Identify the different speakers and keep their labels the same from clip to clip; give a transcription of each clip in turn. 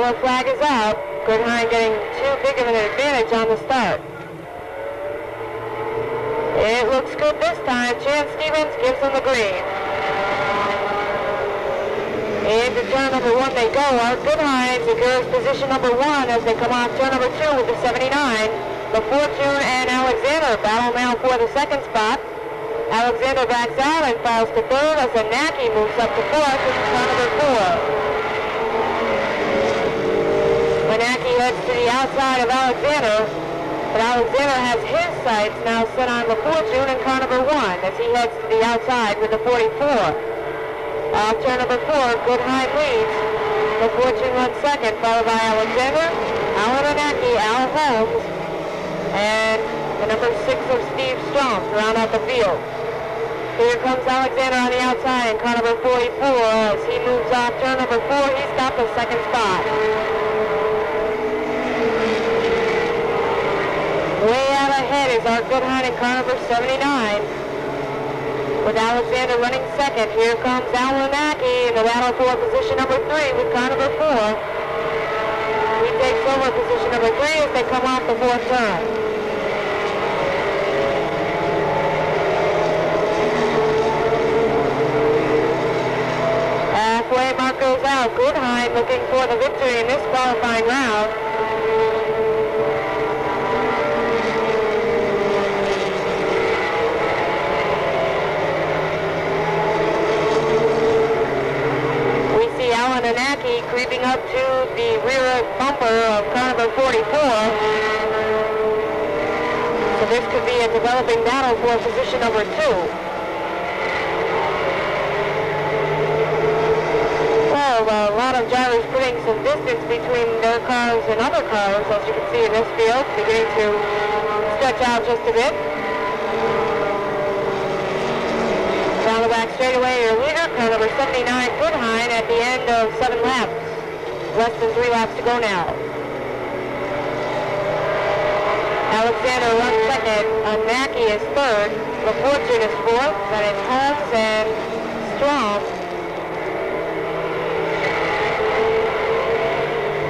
Speaker 1: Yellow flag is out. Goodhine getting too big of an advantage on the start. It looks good this time. Chance Stevens gives them the green. Into turn number 1 they go. Art Goodhine secures position number 1 as they come off turn number 2 with the 79. The Fortune and Alexander battle now for the second spot. Alexander backs out and falls to third as Anaki moves up to fourth with turn number 4. Anaki heads to the outside of Alexander, but Alexander has his sights now set on the Fortune and car number 1 as he heads to the outside with the 44. Off turn number 4, Goodhine leads. The Fortune runs second, followed by Alexander, Alan Anaki, Al Holmes, and the number 6 of Steve Strong to round out the field. Here comes Alexander on the outside in car number 44. As he moves off turn number 4, he's got the second spot. Way out ahead is our Goodhine in car number 79. With Alexander running second, here comes Alan Anaki in the battle for position number 3 with car number 4. He takes over position number 3 as they come off the 4th turn. Halfway mark goes out. Goodhine looking for the victory in this qualifying round. We see Alan Anaki creeping up to the rear bumper of car number 44. So this could be a developing battle for position number 2. A lot of drivers putting some distance between their cars and other cars, as you can see in this field, beginning to stretch out just a bit. Down the back straightaway, your leader, car number 79, Goodhine, at the end of 7 laps. Less than 3 laps to go now. Alexander runs second, Anaki is third, the Fortune is fourth, then it's Holmes and Strong.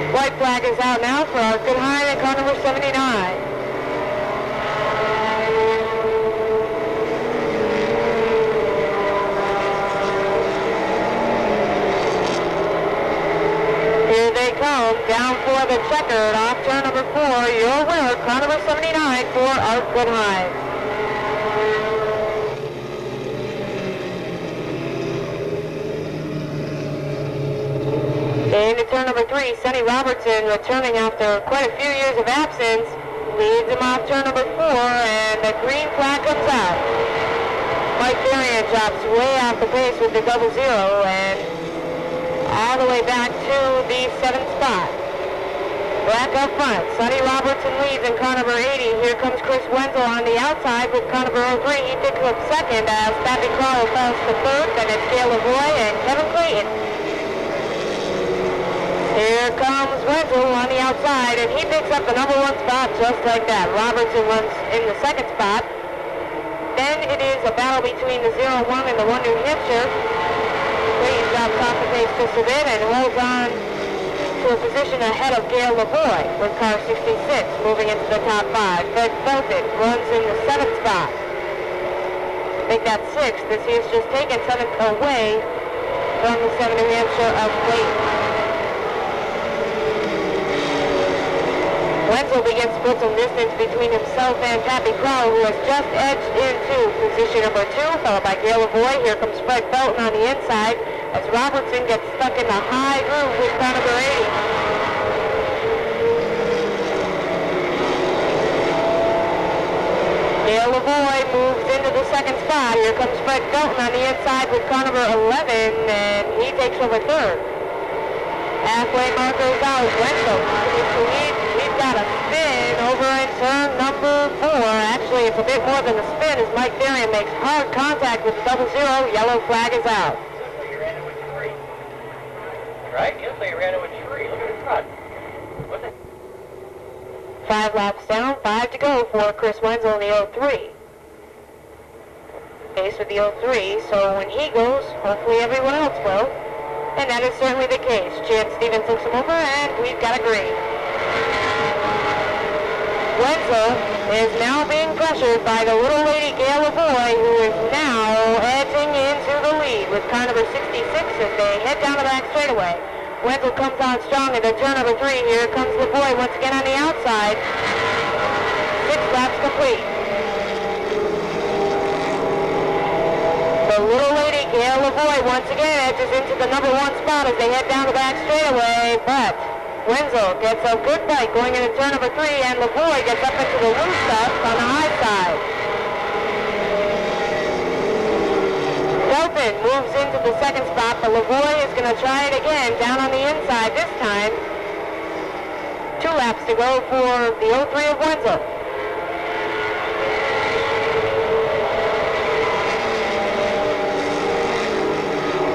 Speaker 1: White flag is out now for our Goodhine at car number 79. Here they come, down for the checkered off turn number 4. Your winner, car number 79 for Art Goodhine. Into turn number 3, Sonny Robertson, returning after quite a few years of absence, leads him off turn number 4, and the green flag comes out. Mike Varian drops way off the pace with the 00, and all the way back to the 7th spot. Back up front, Sonny Robertson leads in car number 80. Here comes Chris Wenzel on the outside with car number 03. He picks up second as Patrick Crowell falls to third, then it's Gail Lavoie and Kevin Clayton. Here comes Wenzel on the outside, and he picks up the number 1 spot just like that. Robertson runs in the 2nd spot. Then it is a battle between the 01 and the 1 New Hampshire. Clayton drops off the pace just a bit and holds on to a position ahead of Gail Lavoie with car 66 moving into the top 5. Fred Felton runs in the 7th spot. Make that 6th as he has just taken 7th away from the 7 New Hampshire of Clayton. Wenzel begins to put some distance between himself and Pappy Crow, who has just edged into position number 2, followed by Gail Lavoie. Here comes Fred Felton on the inside as Robertson gets stuck in the high groove with car number 80. Gail Lavoie moves into the 2nd spot. Here comes Fred Felton on the inside with car number 11, and he takes over 3rd. Halfway mark goes out. Wenzel continues to lead. He's got a spin over in turn number 4. Actually, it's a bit more than a spin as Mike Varian makes hard contact with the 00. Yellow flag is out.
Speaker 2: You ran into a tree. Right? Yesterday you ran into a tree. Look at the front. What's it?
Speaker 1: 5 laps down, 5 to go for Chris Wenzel in the 03. Pace with the 03, so when he goes, hopefully everyone else will. And that is certainly the case. Chad Stevens looks him over, and we've got a green. Wenzel is now being pressured by the little lady Gail Lavoie, who is now edging into the lead with car number 66 as they head down the back straightaway. Wenzel comes on strong into turn number 3. Here comes Lavoie once again on the outside. 6 laps complete. The little lady Gail Lavoie once again edges into the number 1 spot as they head down the back straightaway, but Wenzel gets a good bite going into turn number 3, and Lavoie gets up into the loose stuff on the high side. Delphin moves into the 2nd spot, but Lavoie is going to try it again down on the inside this time. 2 laps to go for the 03 of Wenzel.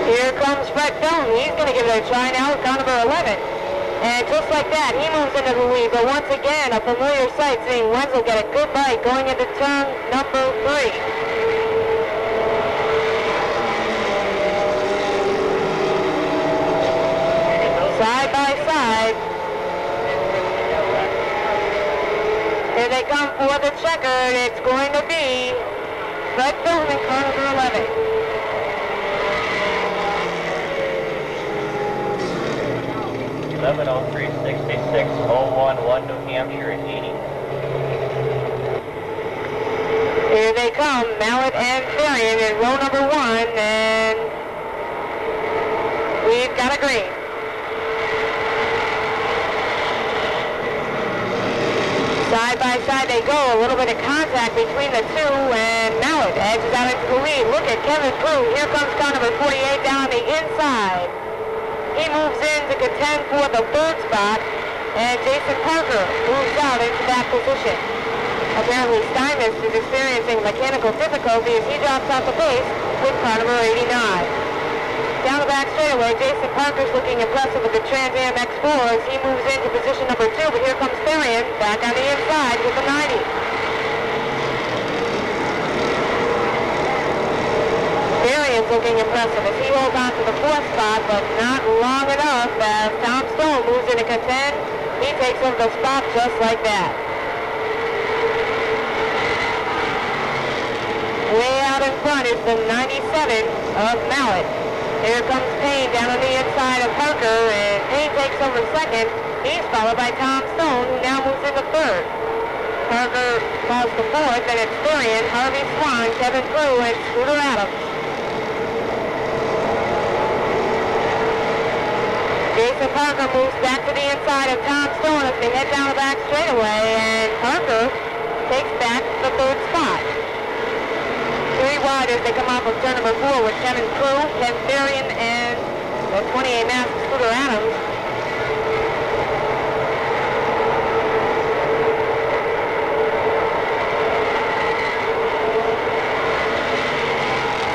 Speaker 1: Here comes Fred Doan. He's going to give it a try now with car number 11. And just like that, he moves into the lead. But once again, a familiar sight, seeing Wenzel get a good bite going into turn number 3. Side by side. Here they come for the checkered. It's going to be Fred Doan in car number 11.
Speaker 2: 11:03:66:011 New Hampshire at 80.
Speaker 1: Here they come, Mallet and Therian in row number 1, and we've got a green. Side by side they go, a little bit of contact between the two, and Mallet edges out into the lead. Look at Kevin Crew. Here comes car number 48 down the inside. He moves in to contend for the 3rd spot, and Jason Parker moves out into that position. Apparently Steinmetz is experiencing mechanical difficulty as he drops off the pace with car number 89. Down the back straightaway, Jason Parker's looking impressive with the Trans Am X4 as he moves into position number 2, but here comes Therian back on the inside with the 90. Therian's looking impressive as he holds on to the 4th spot, but not long enough as Tom Stone moves in to contend. He takes over the spot just like that. Way out in front is the 97 of Mallet. Here comes Payne down on the inside of Parker, and Payne takes over 2nd. He's followed by Tom Stone, who now moves into 3rd. Parker falls to 4th, and it's Therian, Harvey Swan, Kevin Crew, and Scooter Adams. Jason Parker moves back to the inside of Tom Stone as they head down the back straightaway, and Parker takes back the 3rd spot. 3 wide as they come off of turn number 4 with Kevin Crew, Ken Therian, and the 28 mask Scooter Adams.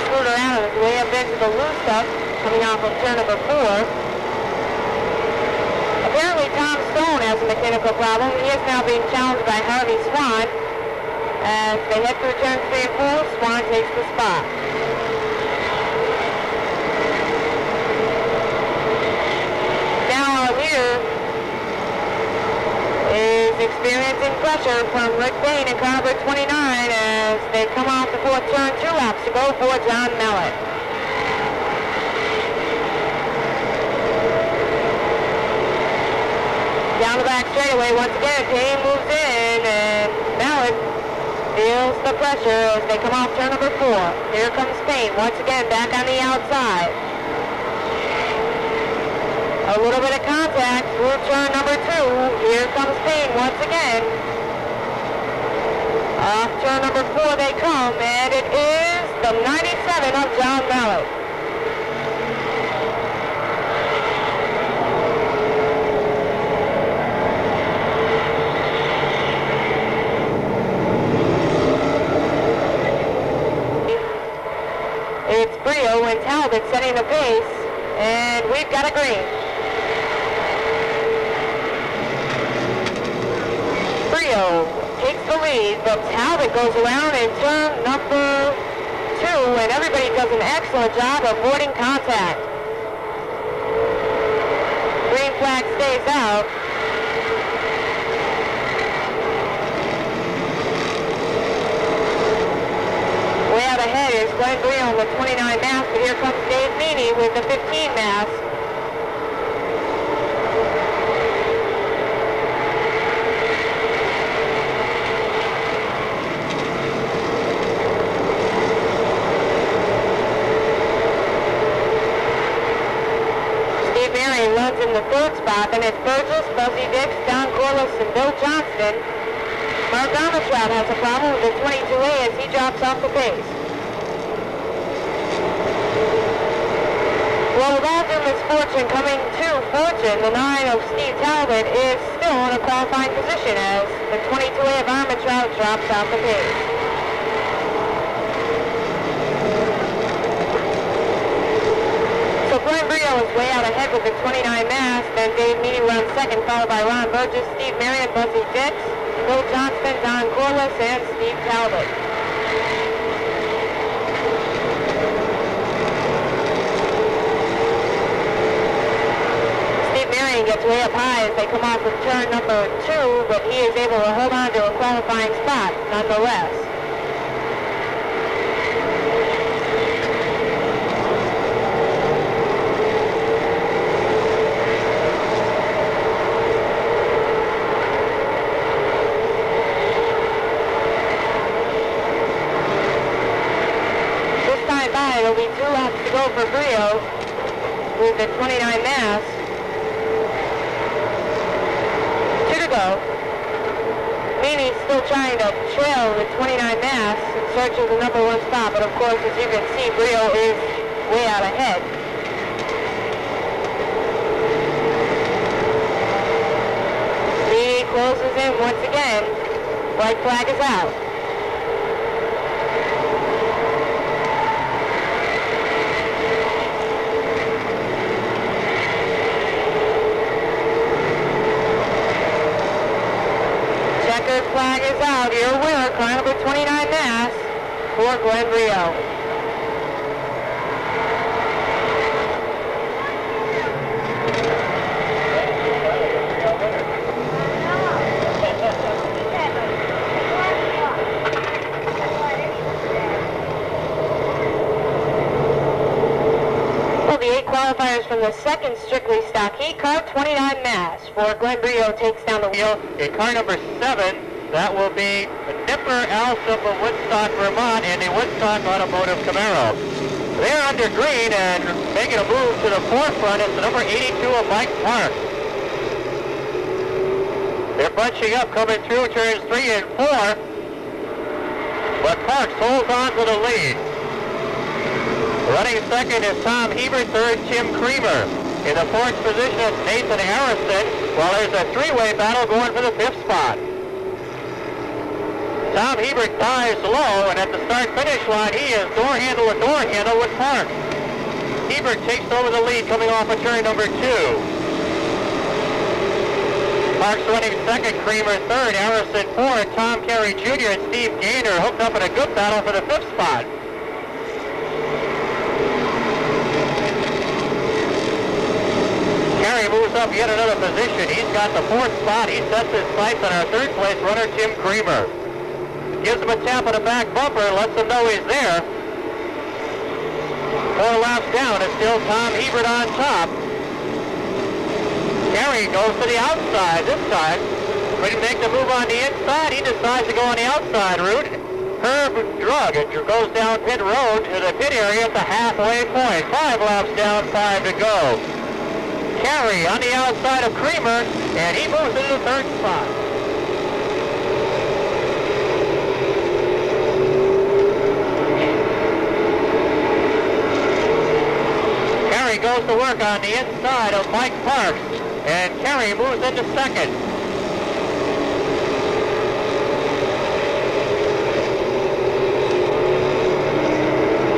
Speaker 1: Scooter Adams way up into the loose stuff coming off of turn number 4. Apparently Tom Stone has a mechanical problem. He is now being challenged by Harvey Swan. As they head through turns 3 and 4, Swan takes the spot. Now our leader is experiencing pressure from Rick Bain in car number 29 as they come off the 4th turn, 2 laps to go for John Mallet. Down the back straightaway once again, Payne moves in, and Mallet feels the pressure as they come off turn number 4. Here comes Payne once again back on the outside. A little bit of contact through turn number 2. Here comes Payne once again. Off turn number 4 they come, and it is the 97 of John Mallet. It's Brio and Talbot setting the pace, and we've got a green. Brio takes the lead, but Talbot goes around in turn number 2, and everybody does an excellent job avoiding contact. flag stays out. Way out ahead is Glenn Brio with 29 mass, but here comes Dave Meany with the 15 mass. Steve Marion runs in the third spot, and it's Burgess, Buzzy Dix, Don Corliss, and Bill Johnston. Mark Armstrong has a problem with the 22A as he drops off the pace. Well, with all due misfortune coming to fortune, the 9 of Steve Talbot is still in a qualifying position as the 22A of Armstrong drops off the pace. So Glenn Brio is way out ahead with the 29 mass, then Dave Meany runs second, followed by Ron Burgess, Steve Marion, Buzzy Dix, Bill Johnston, Don Corliss, and Steve Talbot. Steve Marion gets way up high as they come off of turn number 2, but he is able to hold on to a qualifying spot nonetheless. It'll be 2 laps to go for Brio with the 29 mass. 2 to go. Meany's still trying to trail the 29 mass in search of the number 1 spot, but of course, as you can see, Brio is way out ahead. Meany closes in once again. White flag is out. Checkered flag is out. Your winner, car number 29 mass for Glenn Brio. Well, the 8 qualifiers from the second strictly stock heat, car 29 mass for Glenn Brio takes down the wheel.
Speaker 2: In car number 7, that will be Nipper Alsop of Woodstock, Vermont, and the Woodstock Automotive Camaro. They're under green and making a move to the forefront. It's the number 82 of Mike Park. They're bunching up, coming through turns 3 and 4, but Parks holds on to the lead. Running second is Tom Hebert, third Tim Creamer. In the 4th position is Nathan Harrison, while there's a 3-way battle going for the 5th spot. Tom Hebert dives low, and at the start-finish line, he is door handle to door handle with Parks. Hebert takes over the lead coming off of turn number 2. Parks running second, Creamer third, Harrison fourth, Tom Carey Jr. and Steve Gaynor hooked up in a good battle for the 5th spot. Carey moves up yet another position. He's got the 4th spot. He sets his sights on our 3rd place runner, Tim Creamer. Gives him a tap on the back bumper, lets him know he's there. 4 laps down, it's still Tom Hebert on top. Carey goes to the outside this time. Couldn't make the move on the inside. He decides to go on the outside route. Herb Drug, it goes down pit road to the pit area at the halfway point. 5 laps down, 5 to go. Carey on the outside of Creamer, and he moves into the 3rd spot. Carey goes to work on the inside of Mike Parks, and Carey moves into 2nd.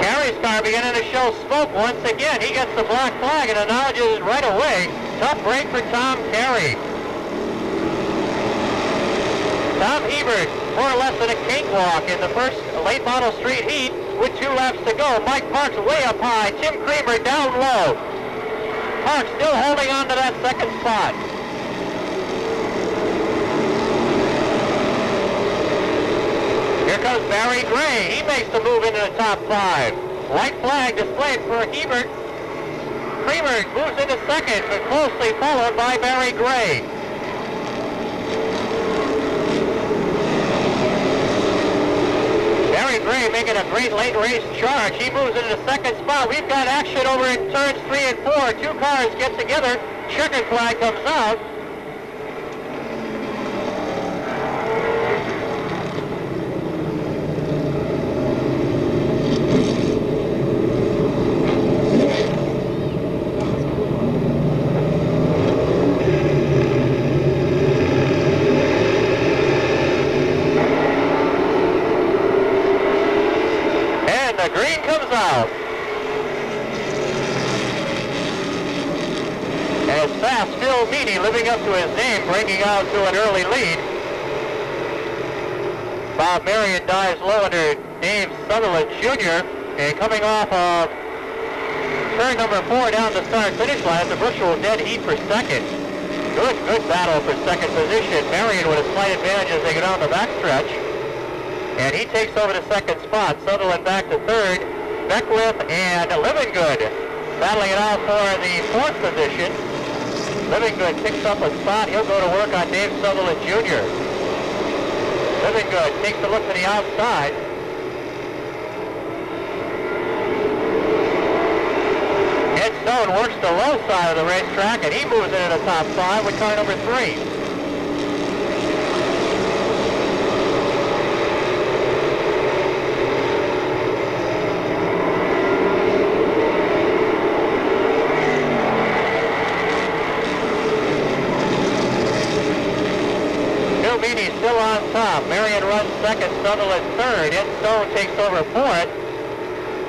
Speaker 2: Carey's car beginning to show smoke once again. He gets the black flag and acknowledges it right away. Tough break for Tom Carey. Tom Hebert, more or less than a cakewalk in the first late model street heat with 2 laps to go. Mike Parks way up high. Tim Creamer down low. Park still holding on to that second spot. Here comes Barry Gray. He makes the move into the top 5. White flag displayed for Hebert. Creamer moves into second, but closely followed by Barry Gray. Barry Gray making a great late race charge. He moves into the second spot. We've got action over in turns 3 and 4. 2 cars get together. Checkered flag comes out. Living up to his name, breaking out to an early lead. Bob Marion dives low under Dave Sutherland Jr. and coming off of turn number 4 down the start-finish line. It's a virtual dead heat for second. Good battle for second position. Marion with a slight advantage as they go down the backstretch. And he takes over the second spot. Sutherland back to third. Beckwith and Livingood battling it out for the 4th position. Livingood picks up a spot. He'll go to work on Dave Sutherland Jr. Livingood takes a look to the outside. Ed Stone works the low side of the racetrack, and he moves into the top 5 with car number 3. Still on top. Marion runs second, Sutherland third. Ed Stone takes over 4th.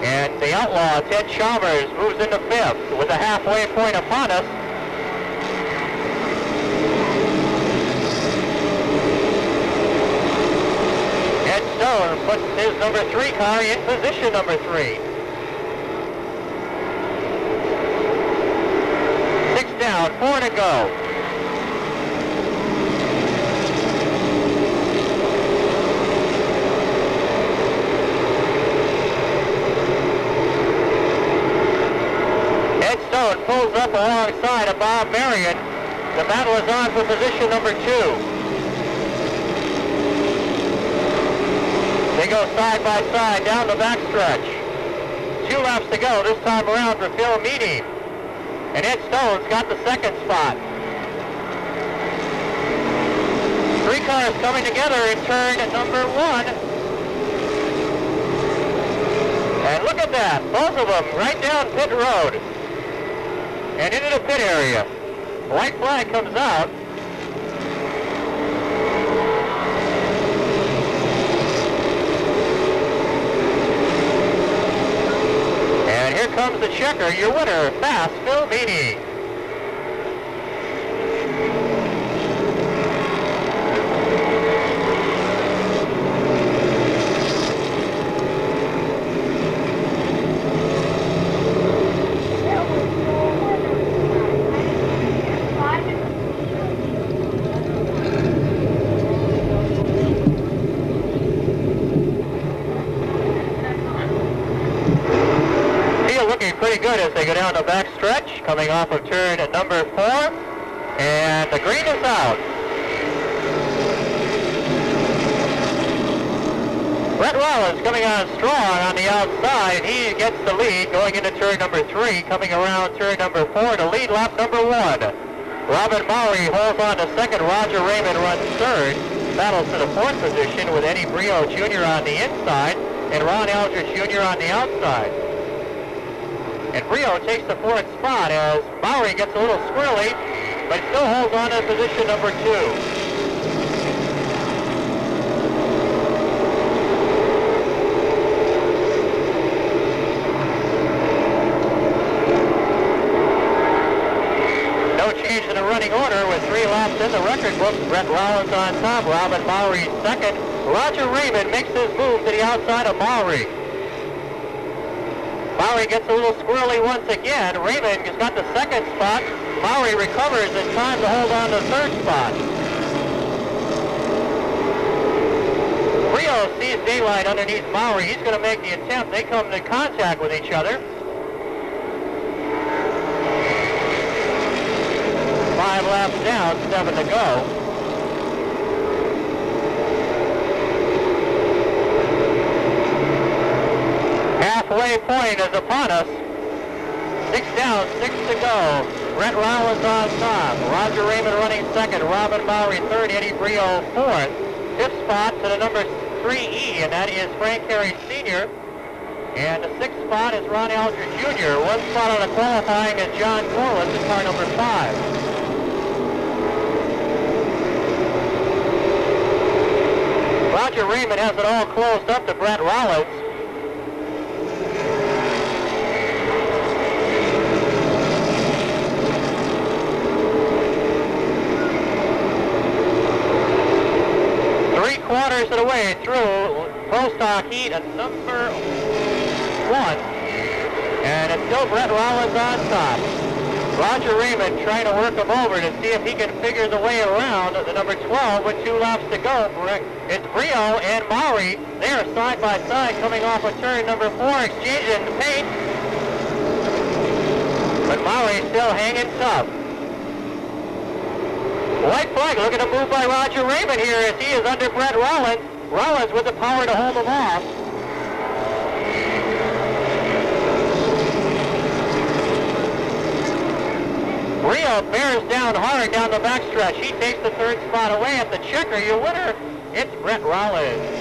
Speaker 2: And the outlaw, Ted Chalmers, moves into 5th with a halfway point upon us. Ed Stone puts his number 3 car in position number 3. 6 down, 4 to go. Pulls up alongside of Bob Marion. The battle is on for position number 2. They go side by side down the backstretch. 2 laps to go this time around for Phil Meany. And Ed Stone's got the second spot. 3 cars coming together in turn number 1. And look at that, both of them right down pit road. And into the pit area. White flag comes out. And here comes the checker, your winner, fast Phil Meany. Pretty good as they go down the back stretch, coming off of turn number 4, and the green is out. Brett Rollins coming on strong on the outside. He gets the lead going into turn number 3, coming around turn number 4 to lead lap number 1. Robin Mowry holds on to second. Roger Raymond runs third. Battles to the 4th position with Eddie Brio Jr. on the inside and Ron Eldridge Jr. on the outside. And Brio takes the 4th spot as Mowry gets a little squirrely, but still holds on to position number 2. No change in the running order with 3 laps in the record book. Brett Rollins on top, Robin Mowry second. Roger Raymond makes his move to the outside of Mowry. Maury gets a little squirrely once again. Raymond has got the second spot. Maury recovers in time to hold on to the third spot. Rio sees daylight underneath Maury. He's going to make the attempt. They come into contact with each other. 5 laps down, 7 to go. Halfway point is upon us. 6 down, 6 to go. Brett Rollins on top. Roger Raymond running second. Robin Maury third. Eddie Brio fourth. Fifth spot to the number 3E, and that is Frank Harry Sr. And the sixth spot is Ron Alger Jr. One spot on the qualifying is John Corliss in car number 5. Roger Raymond has it all closed up to Brett Rollins. Quarters of the way through pro stock heat at number 1. And it's still Brett Rollins on top. Roger Raymond trying to work him over to see if he can figure the way around the number 12 with 2 laps to go. It's Brio and Maury. They are side by side coming off of turn number 4, exchanging the paint. But Maury still hanging tough. White flag, look at the move by Roger Raymond here as he is under Brett Rollins. Rollins with the power to hold him off. Rio bears down hard down the backstretch. He takes the third spot away at the checker. Your winner, it's Brett Rollins.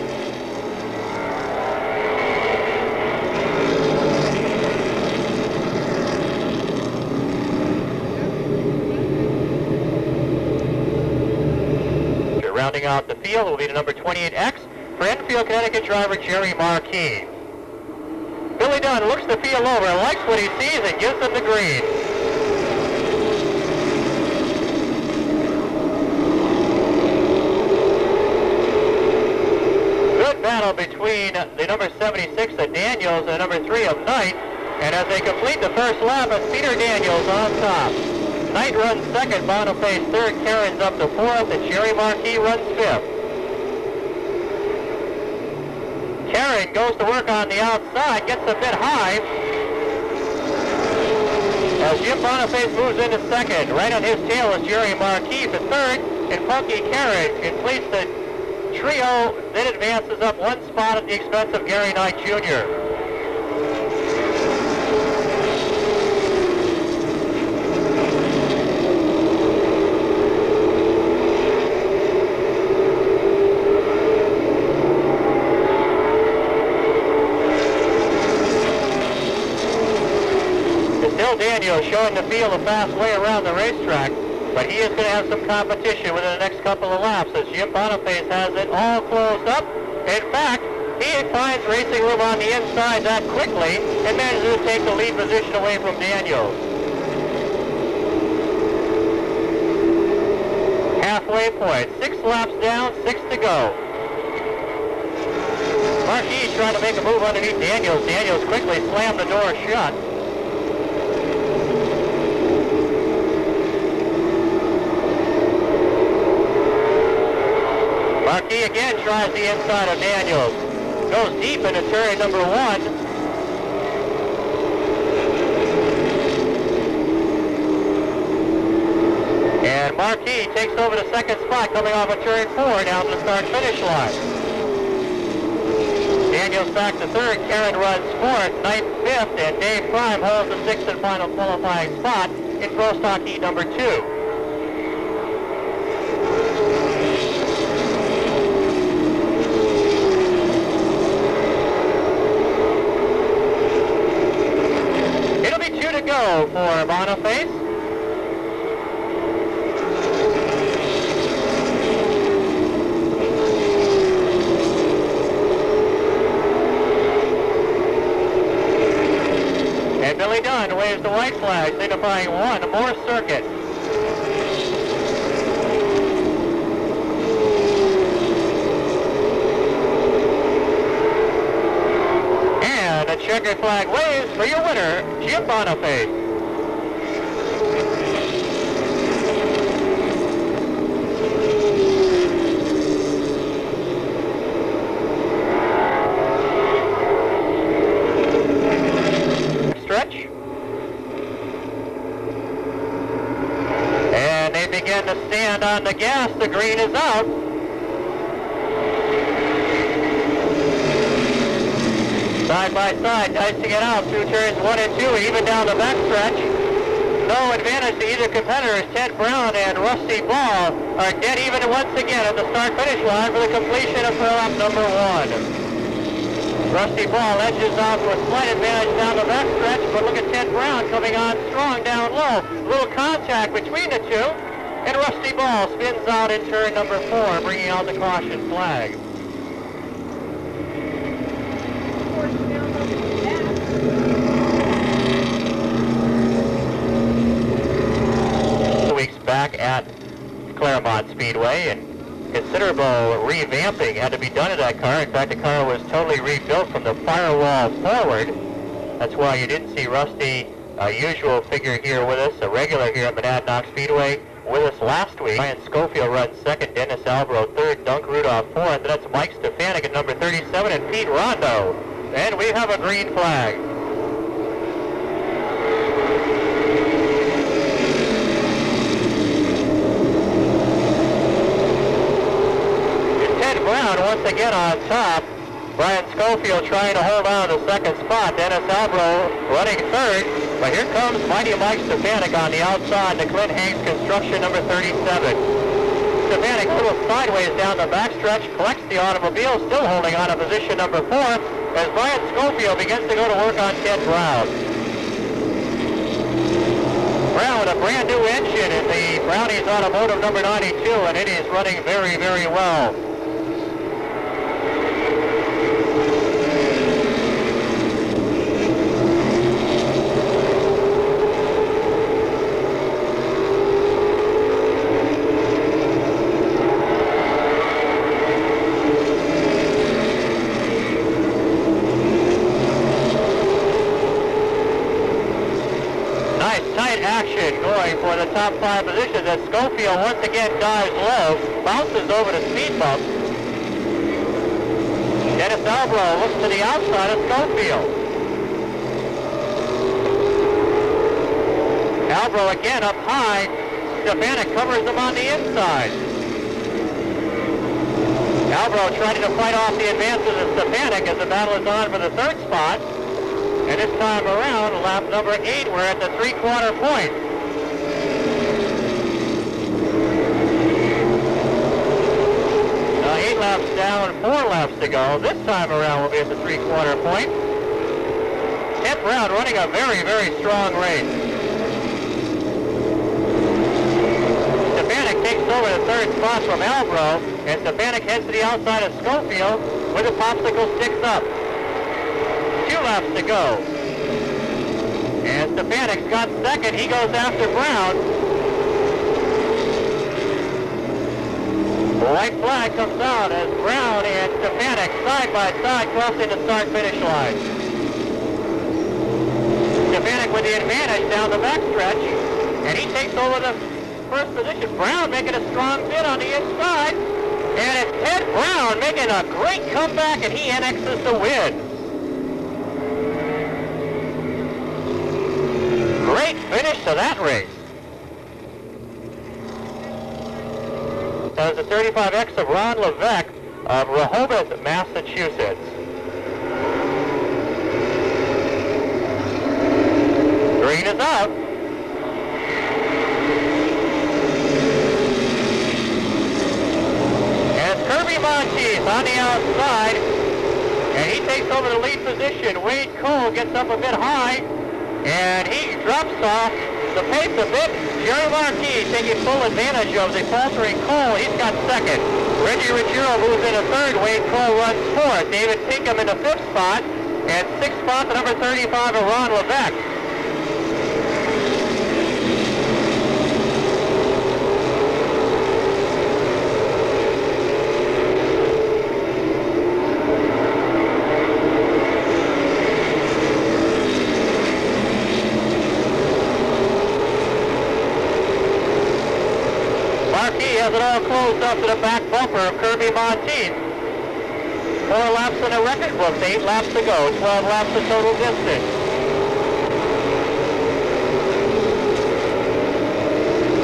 Speaker 2: Rounding out the field will be the number 28X for Enfield, Connecticut driver Jerry Marquis. Billy Dunn looks the field over, likes what he sees, and gives him the green. Good battle between the number 76 of Daniels and the number 3 of Knight. And as they complete the first lap, it's Peter Daniels on top. Knight runs second, Boniface third, Karen's up to fourth, and Jerry Marquis runs fifth. Karen goes to work on the outside, gets a bit high. As Jim Boniface moves into second, right on his tail is Jerry Marquis for third, and Funky Karen completes the trio, then advances up one spot at the expense of Gary Knight Jr. Daniel showing the field a fast way around the racetrack, but he is going to have some competition within the next couple of laps as Jim Boniface has it all closed up. In fact, he finds racing room on the inside that quickly and manages to take the lead position away from Daniels. Halfway point, 6 laps down, 6 to go. Marquis trying to make a move underneath Daniels. Daniels quickly slammed the door shut. Marquis again tries the inside of Daniels. Goes deep into turn number 1. And Marquis takes over the second spot coming off of turn 4 down to the start-finish line. Daniels back to third. Karen runs fourth. Knight fifth. And Dave Prime holds the sixth and final qualifying spot in Pro Stock Heat number 2. Go for Boniface. And Billy Dunn waves the white flag, signifying one more circuit. And a checkered flag waves for your winner, Jim Boniface. Stretch. And they begin to stand on the gas. The green is out. Side by side, dicing it out through turns 1 and 2, even down the backstretch. No advantage to either competitors. Ted Brown and Rusty Ball are dead even once again at the start-finish line for the completion of lap number 1. Rusty Ball edges off with slight advantage down the backstretch, but look at Ted Brown coming on strong down low. A little contact between the two, and Rusty Ball spins out in turn number 4, bringing out the caution flag. Back at Monadnock Speedway, and considerable revamping had to be done to that car. In fact, the car was totally rebuilt from the firewall forward. That's why you didn't see Rusty, a usual figure here with us, a regular here at Monadnock Speedway, with us last week. Ryan Schofield runs second, Dennis Albro third, Dunk Rudolph fourth. That's Mike Stefanik at number 37 and Pete Rondo. And we have a green flag. Brown once again on top. Brian Schofield trying to hold on to the second spot. Dennis Albro running third. But here comes mighty Mike Stefanik on the outside. The Clint Hayes Construction number 37. Stefanik a little sideways down the backstretch. Collects the automobile. Still holding on to position number 4 as Brian Schofield begins to go to work on Ted Brown. Brown with a brand new engine in the Brownies Automotive number 92, and it is running very, very well. Action going for the top 5 positions as Schofield once again dives low, bounces over the speed bump. Dennis Albro looks to the outside of Schofield. Albro again up high. Stefanik covers him on the inside. Albro trying to fight off the advances of Stefanik as the battle is on for the third spot. And this time around, lap number 8, we're at the 3/4 point. Now 8 laps down, 4 laps to go. This time around, we'll be at the 3/4 point. Ted Brown running a very, very strong race. Stefanik takes over the third spot from Albro, and Stefanik heads to the outside of Schofield with the popsicle sticks up. 2 laps to go. And Stefanik's got second. He goes after Brown. The white flag comes out as Brown and Stefanik side by side crossing the start-finish line. Stefanik with the advantage down the backstretch, and he takes over the first position. Brown making a strong bid on the inside, and it's Ted Brown making a great comeback, and he annexes the win. Great finish to that race. That was the 35X of Ron Levesque of Rehoboth, Massachusetts. Green is out. And it's Kirby Monteith on the outside, and he takes over the lead position. Wade Cole gets up a bit high, and he drops off the pace a bit. Jerry Marquis taking full advantage of the faltering Cole. He's got second. Reggie Ruggiero moves into third. Wade Cole runs fourth. David Pinkham in the fifth spot. And sixth spot, the number 35 of Ron Levesque. has it all closed up to the back bumper of Kirby Monteith. 4 laps in the record books, 8 laps to go, 12 laps the total distance.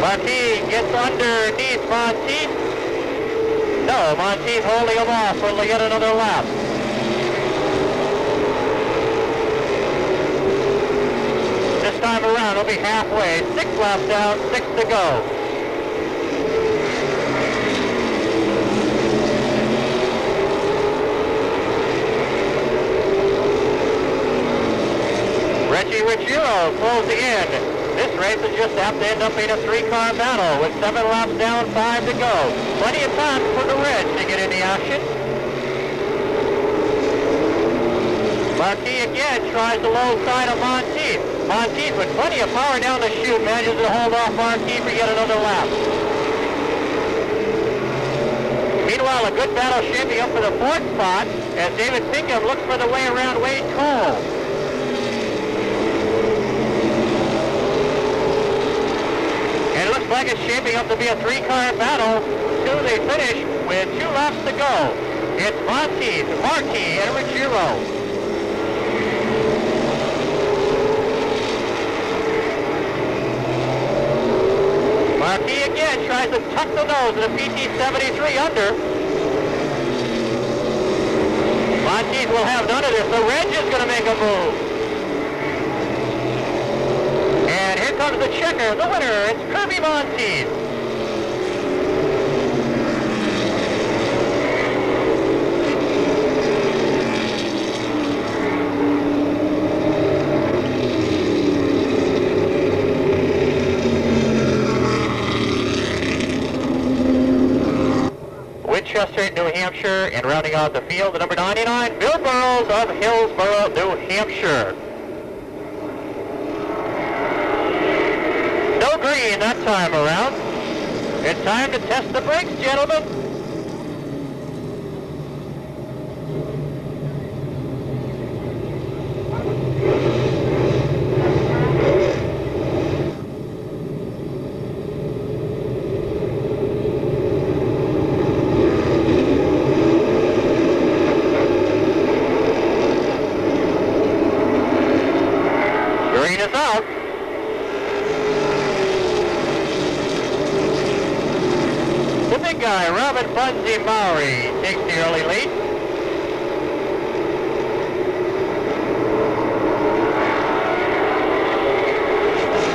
Speaker 2: Marquis gets underneath Monteith. No, Monteith holding him off for yet another lap. This time around, he'll be halfway. 6 laps down, 6 to go. Reggie Ruggiero closing in. This race is just apt to end up being a 3-car battle with 7 laps down, 5 to go. Plenty of time for the Reds to get in the action. Marquis again tries the low side of Monteith. Monteith with plenty of power down the chute manages to hold off Marquis for yet another lap. Meanwhile, a good battle shaping up for the 4th spot as David Pinkham looks for the way around Wade Cole. And it looks like it's shaping up to be a 3-car battle to the finish with 2 laps to go. It's Monteith, Marquis, and Ruggiero. Marquis again tries to tuck the nose of the PT-73 under. Monteith will have none of this. The Reg is going to make a move. And here comes the checker, the winner. It's Kirby Monteith. Winchester, New Hampshire, and rounding out the field, the number 99, Bill Burrows of Hillsborough, New Hampshire. No green that time around. It's time to test the brakes, gentlemen. Green is out. The big guy, Robin Bunsey Mowry, takes the early lead.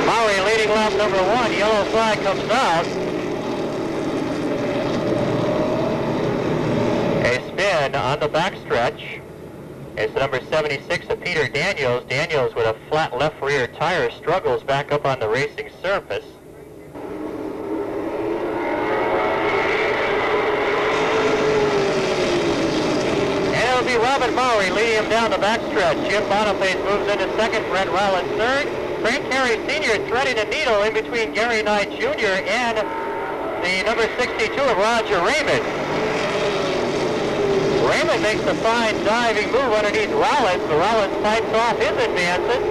Speaker 2: Mowry leading lap number 1. Yellow flag comes out. A spin on the backstretch. It's the number 76 of Peter Daniels. Daniels with a flat left rear tire struggles back up on the racing surface. And it'll be Robin Mowry leading him down the backstretch. Jim Boniface moves into second, Brent Rollins third. Frank Carey Sr. threading a needle in between Gary Knight Jr. and the number 62 of Roger Raymond. Raymond makes a fine diving move underneath Rollins, but Rollins fights off his advances.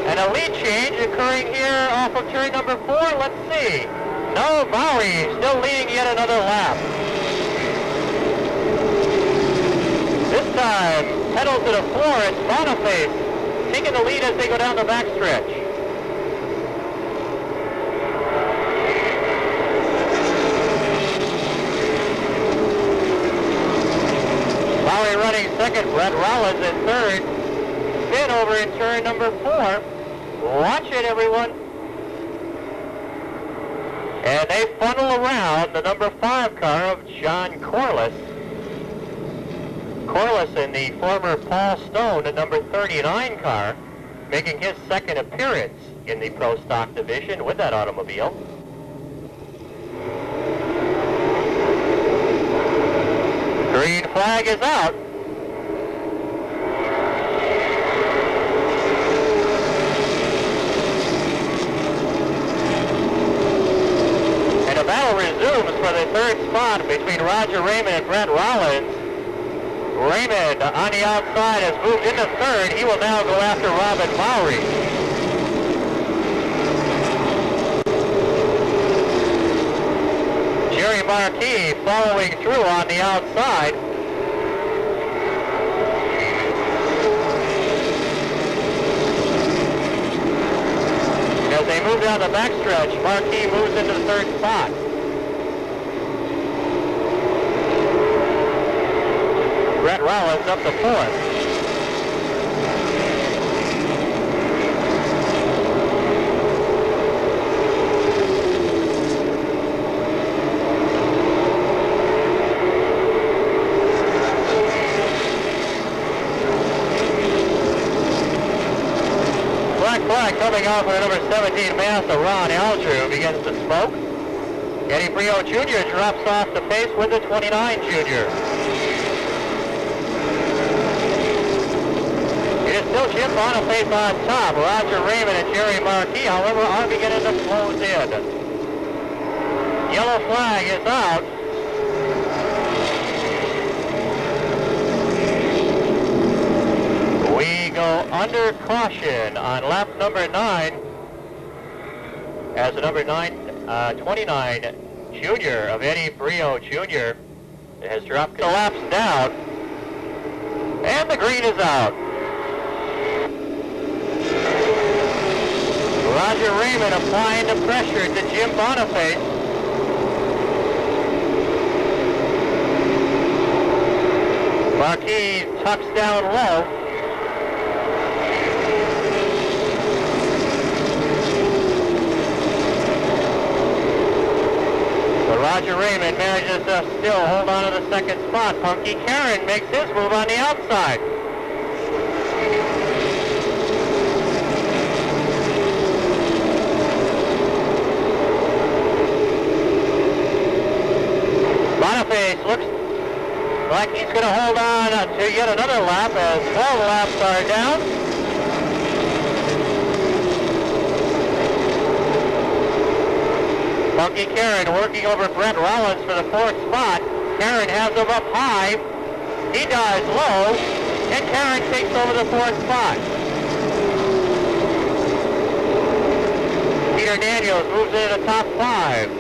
Speaker 2: And a lead change occurring here off of turn number 4. Let's see. No, Mowry still leading yet another lap. This time, pedal to the floor, it's Boniface taking the lead as they go down the backstretch. Mowry running second, Brett Rollins in third. Spin over in turn number 4. Watch it, everyone. And they funnel around the number 5 car of John Corliss. Corliss in the former Paul Stone, the number 39 car, making his second appearance in the Pro Stock division with that automobile. Green flag is out. And the battle resumes for the 3rd spot between Roger Raymond and Brent Rollins. Raymond on the outside has moved into 3rd. He will now go after Robin Mowry. Jerry Marquis following through on the outside. As they move down the backstretch, Marquis moves into the third spot. Brett Rollins up to fourth. Black coming off with number 17 Mazda, Ron Aldrew, begins to smoke. Eddie Brio Jr. drops off the pace with the 29 Junior. It is still Jim Boniface on top. Roger Raymond and Jerry Marquis, however, are beginning to close in. Yellow flag is out. We go under caution on lap number 9 as the number 29 Junior of Eddie Brio Jr. has dropped the laps down, and the green is out. Roger Raymond applying the pressure to Jim Boniface. Marquis tucks down low. But Roger Raymond manages to still hold on to the second spot. Punky Karen makes his move on the outside. Boniface looks like he's going to hold on to yet another lap as 12 laps are down. Punky Karen working over Brent Rollins for the fourth spot. Karen has him up high. He dives low, and Karen takes over the fourth spot. Peter Daniels moves into the top 5.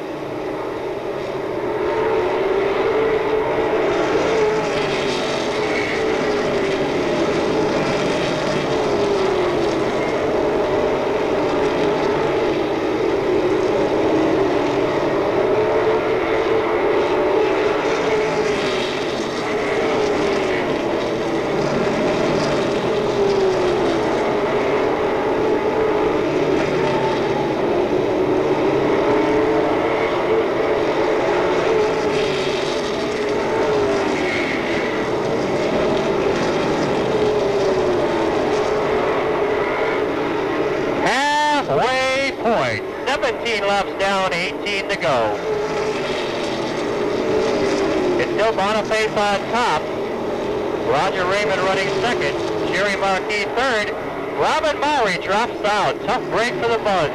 Speaker 2: Point. 17 laps down, 18 to go. It's still Boniface on top. Roger Raymond running second. Jerry Marquis third. Robin Maury drops out. Tough break for the Buds.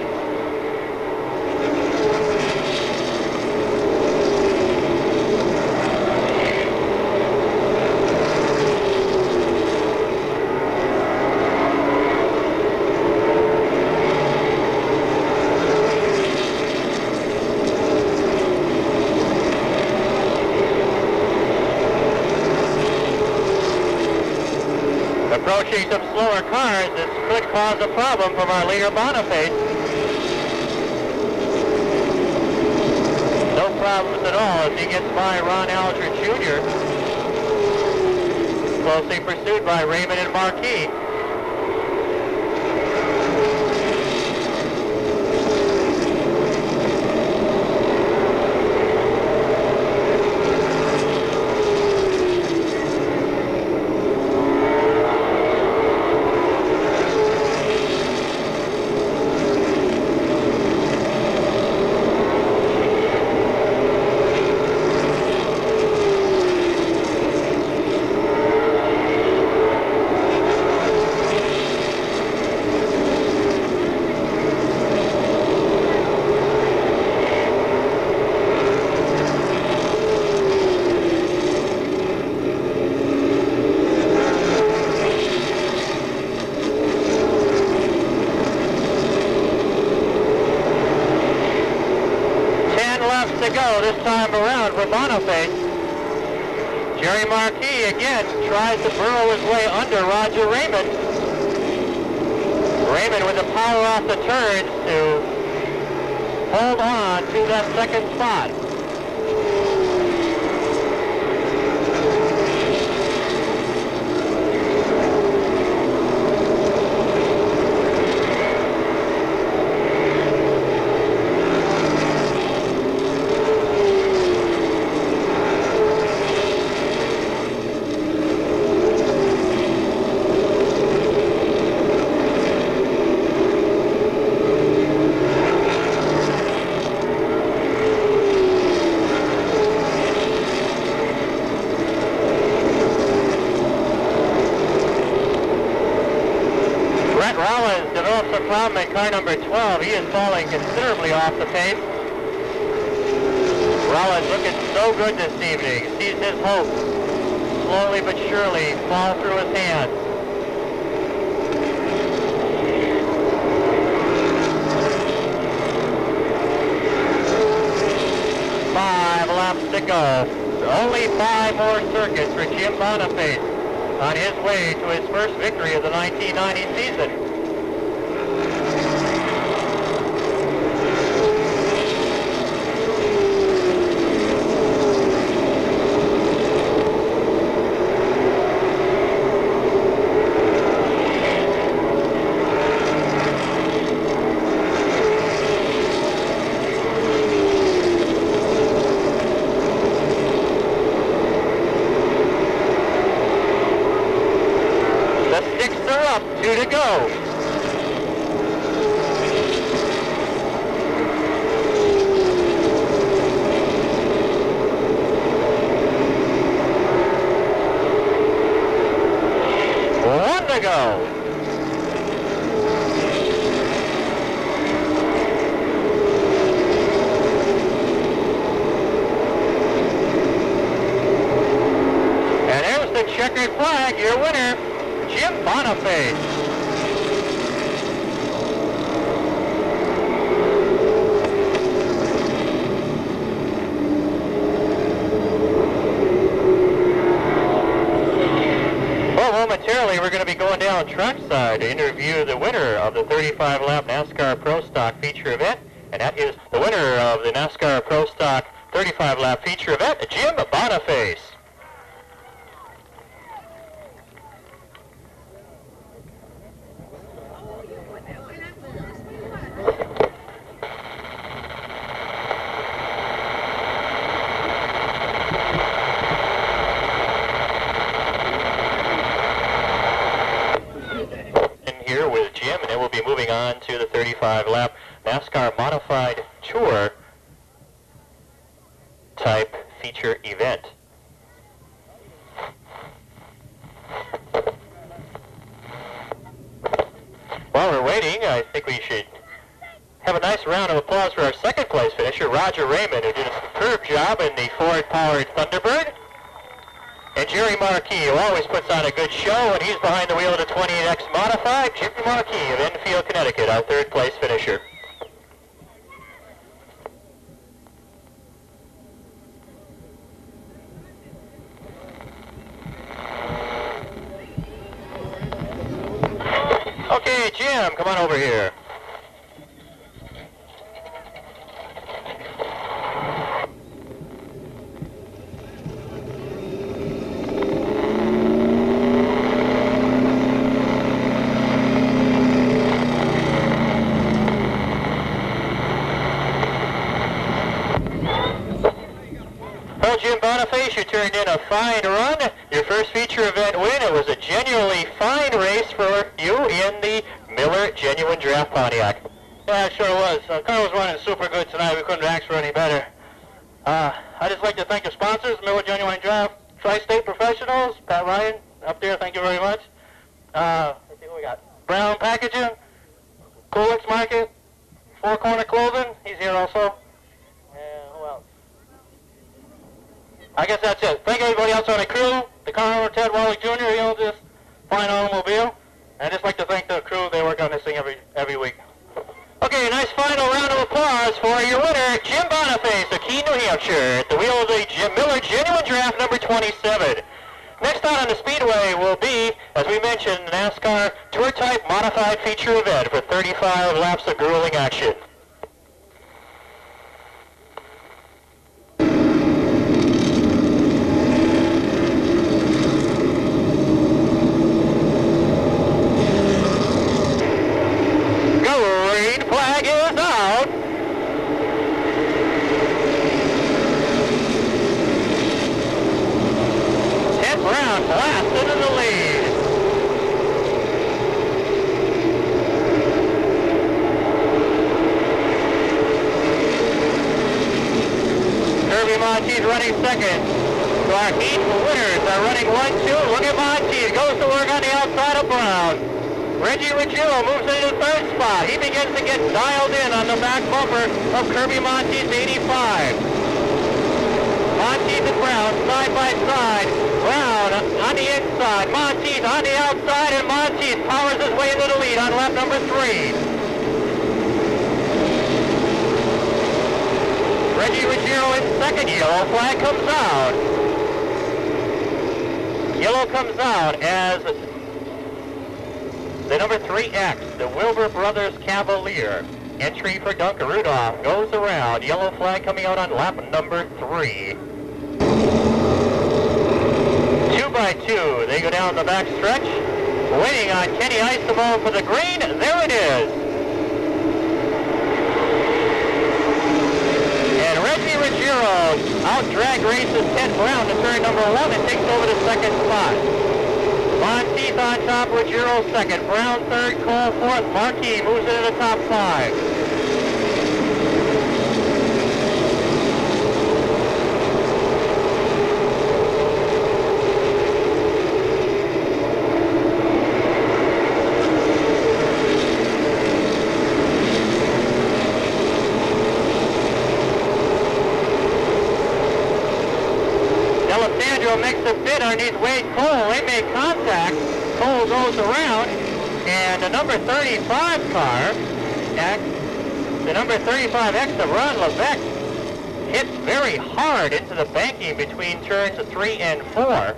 Speaker 2: Approaching some slower cars, this could cause a problem from our leader Boniface. No problems at all as he gets by Ron Aldrich Jr. Closely pursued by Raymond and Marquis. to go this time around for Boniface. Jerry Marquis again tries to burrow his way under Roger Raymond. Raymond with the power off the turns to hold on to that second spot. Problem in car number 12. He is falling considerably off the pace. Rollins looking so good this evening. Sees his hope slowly but surely fall through his hands. Five laps to go. Only 5 more circuits for Jim Boniface on his way to his first victory of the 1990 season. Checkered flag, your winner, Jim Boniface. Well, momentarily we're going to be going down trackside to interview the winner of the 35-lap NASCAR Pro Stock feature event, and that is the winner of the NASCAR Pro Stock 35-lap feature event, Jim Boniface. To the 35-lap NASCAR Modified Tour type feature event. While we're waiting, I think we should have a nice round of applause for our second place finisher, Roger Raymond, who did a superb job in the Ford-powered Thunderbird. And Jerry Marquis, who always puts on a good show, and he's behind the wheel of the 28X Modified. Jerry Marquis of Enfield, Connecticut, our third place finisher. Okay, Jim, come on over here. Jim Boniface, you turned in a fine run. Your first feature event win. It was a genuinely fine race for you in the Miller Genuine Draft Pontiac.
Speaker 3: Yeah, it sure was. The car was running super good tonight. We couldn't ask for any better. I'd just like to thank the sponsors, Miller Genuine Draft, Tri-State Professionals, Pat Ryan, up there, thank you very much. Let's see what we got. Brown Packaging, Coolix Market, Four Corner Clothing, he's here also. And who else? I guess that's it. Thank everybody else on the crew, the car owner Ted Wally Jr., he owns this fine automobile. And I'd just like to thank the crew, they work on this thing every week.
Speaker 2: Okay, a nice final round of applause for your winner, Jim Boniface of Keene, New Hampshire.
Speaker 3: Hampshire at the wheel of the Miller Genuine Draft number 27. Next on the Speedway will be, as we mentioned, NASCAR Tour Type Modified Feature Event for 35 laps of grueling action. Green flag is out. Ted Brown blasted in the lead. Kirby Monteith running second. So our heat winners are running 1-2. Look at Monteith. Goes to work on the outside of Brown. Reggie Ruggiero moves into the third spot. He begins to get dialed in on the back bumper of Kirby Monteith's 85. Monteith and Brown side by side. Brown on the inside. Monteith on the outside, and Monteith powers his way into the lead on lap number 3. Reggie Ruggiero in second. Yellow flag comes out. Yellow comes out as the number 3X, the Wilbur Brothers Cavalier. Entry for Duncan Rudolph goes around. Yellow flag coming out on lap number 3. 2 by 2, they go down the back stretch. Waiting on Kenny Isobel for the green. There it is. And Reggie Ruggiero out-drag races Ted Brown to turn number 1 and takes over the second spot. Monteith on top, Ruggiero second, Brown third, Cole fourth, Marquis moves into the top 5. Alessandro makes a bid underneath Wade Cole. They make contact. Cole goes around, and the number 35 car, the number 35X of Ron Levesque, hits very hard into the banking between turns 3 and 4.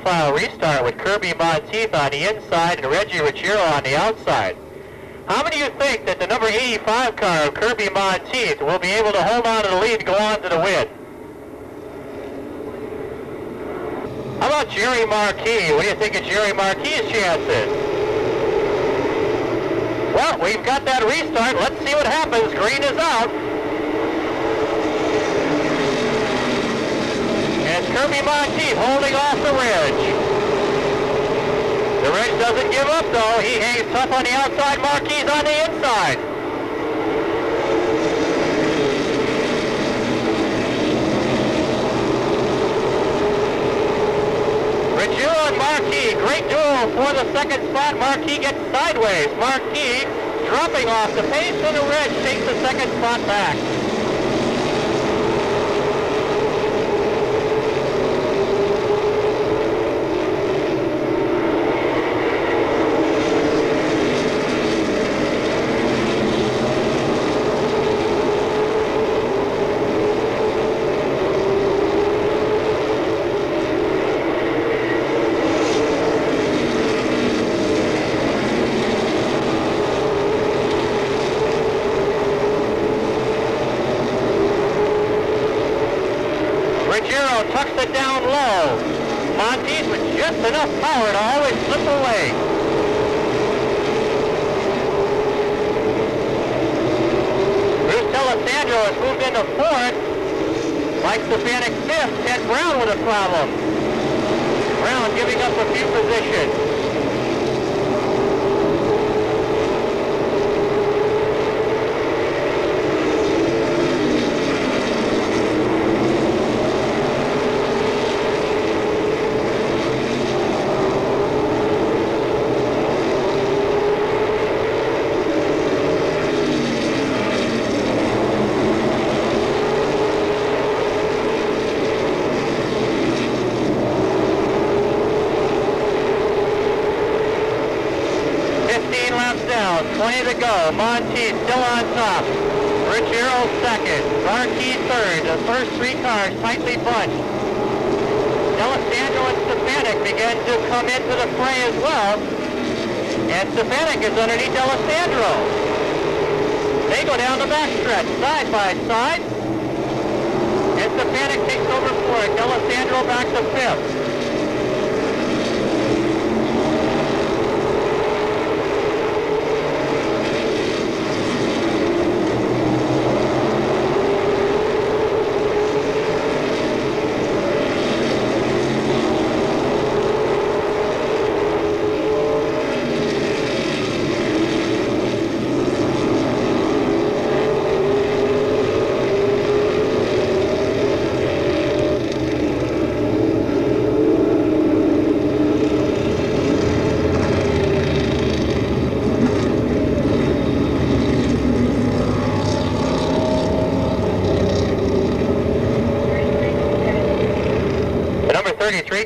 Speaker 3: File restart with Kirby Monteith on the inside and Reggie Ruggiero on the outside. How many of you think that the number 85 car of Kirby Monteith will be able to hold on to the lead and go on to the win? How about Jerry Marquis? What do you think of Jerry Marquis' chances? Well, we've got that restart. Let's see what happens. Green is out. And it's Kirby Monteith holding off the Ridge. The Ridge doesn't give up, though. He hangs tough on the outside. Marquis on the inside. Ruggiero and Marquis, great duel for the second spot. Marquis gets sideways. Marquis dropping off the pace, and the Ridge takes the second spot back. Tucks it down low. Monteith with just enough power to always slip away. Bruce Alessandro has moved into fourth. Mike Stefanik fifth. Ted Brown with a problem. Brown giving up a few positions.
Speaker 2: 20 to go. Monteith still on top. Rich Arrow second. Marquis third. The first three cars tightly bunched. D'Alessandro and Stefanik begin to come into the fray as well. And Stefanik is underneath D'Alessandro. They go down the backstretch, side by side. And Stefanik takes over fourth. D'Alessandro back to fifth.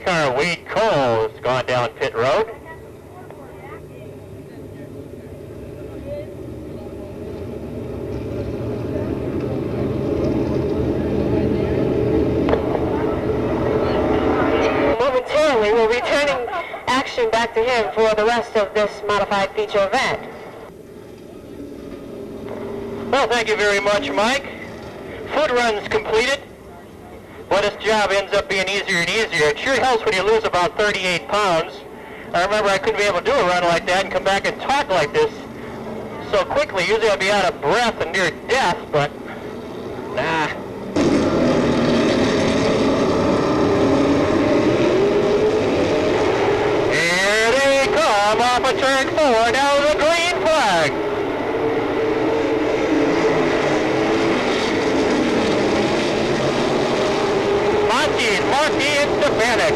Speaker 2: Car Wade Cole has gone down pit road.
Speaker 1: Momentarily, we'll be turning action back to him for the rest of this modified feature event.
Speaker 2: Well, thank you very much, Mike. Foot run's completed. Well, this job ends up being easier and easier. It sure helps when you lose about 38 pounds. I remember I couldn't be able to do a run like that and come back and talk like this so quickly. Usually I'd be out of breath and near death, but nah. Here they come off of turn 4, now the green flag. Marquis and Stefanik.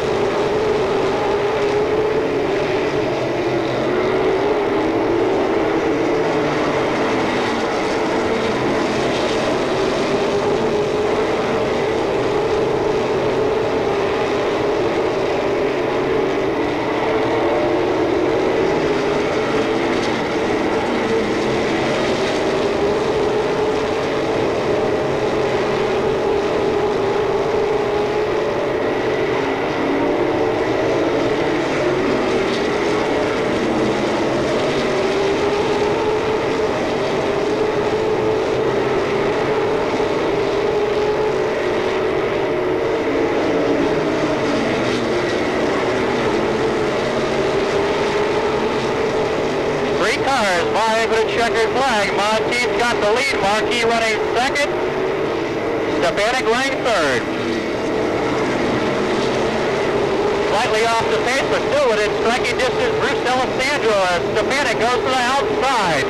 Speaker 2: Checkered flag. Monteith got the lead. Marquis running second. Stefanik running third. Slightly off the pace, but still within striking distance. Bruce D'Alessandro as Stefanik goes to the outside.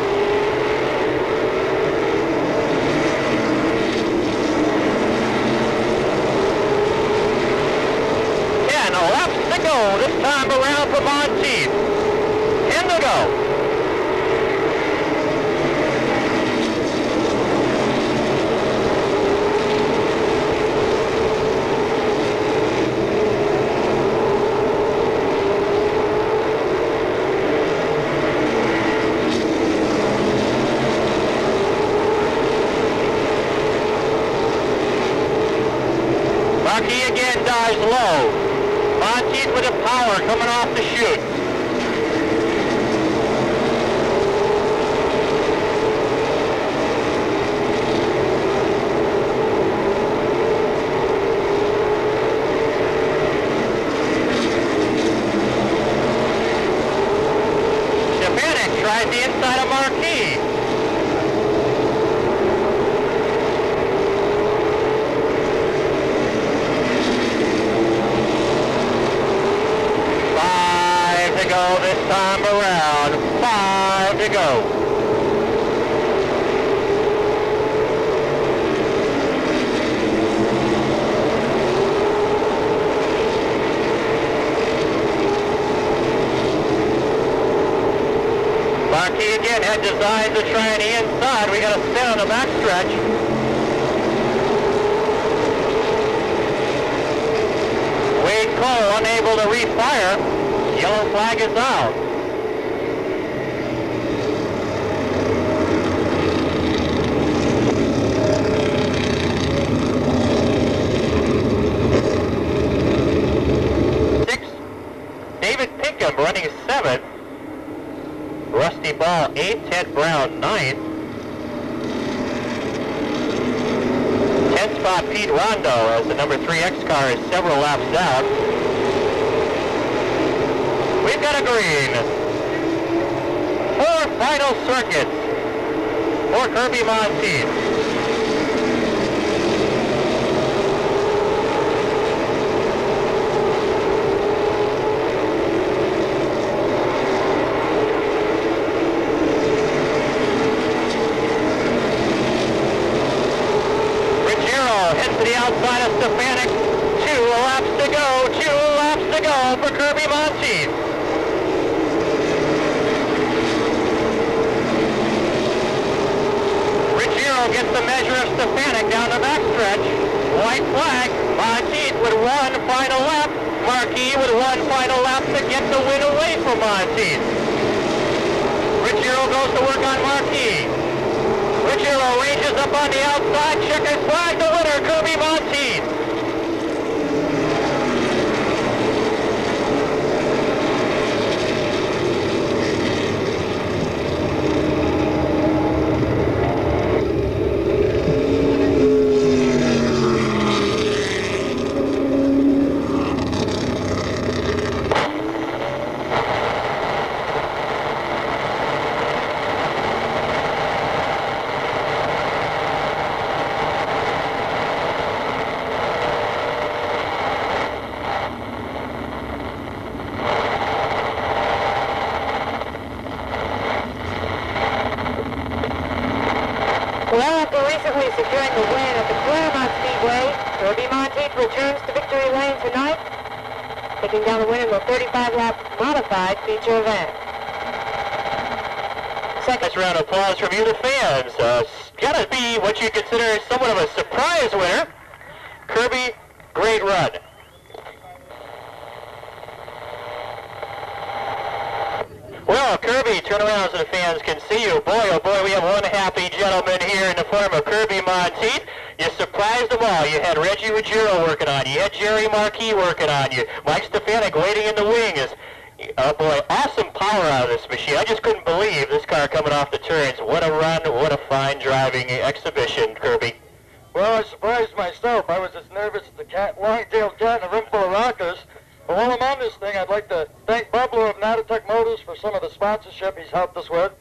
Speaker 2: And laps to go this time around for Monteith. 10 to go. Marquis again dives low. Monteith with the power coming off the chute. Stefanik tries the inside of Marquis. This time around, 5 to go. Marquis again had designs to try on the inside. We got to stay on the backstretch. Wade Cole unable to refire. Yellow flag is out. 8th, Ted Brown 9th. 10th spot Pete Rondo as the number 3X car is several laps out. We've got a green. 4 final circuits for Kirby Monteith. To the outside of Stefanik. 2 laps to go. 2 laps to go for Kirby Monteith. Ruggiero gets the measure of Stefanik down the backstretch. White flag. Monteith with 1 final lap. Marquis with 1 final lap to get the win away from Monteith. Ruggiero goes to work on Marquis. Ruggiero ranges up on the outside, checkered flag, the winner, Kirby Monteith.
Speaker 1: Well, after recently securing the win at the Monadnock Speedway, Kirby Monteith returns to victory lane tonight, taking down the win in the 35-lap modified feature event.
Speaker 2: Second round of applause from you, the fans. Gotta be what you consider somewhat of a surprise winner. Kirby, great run. Well, Kirby, turn around so the fans can see you. Boy, oh boy, we have one happy gentleman here in the form of Kirby Monteith. You surprised them all. You had Reggie Ruggiero working on you. You had Jerry Marquis working on you. Mike Stefanik waiting in the wings. Oh boy, awesome power out of this machine. I just couldn't believe this car coming off the turns. What a run, what a fine driving exhibition, Kirby.
Speaker 3: Well, I surprised myself. I was as nervous as the long-tailed cat in a room full of rockers. But while I'm on this thing, I'd like to thank Bubler of Monadnock Motors for some of the sponsorship he's helped us with,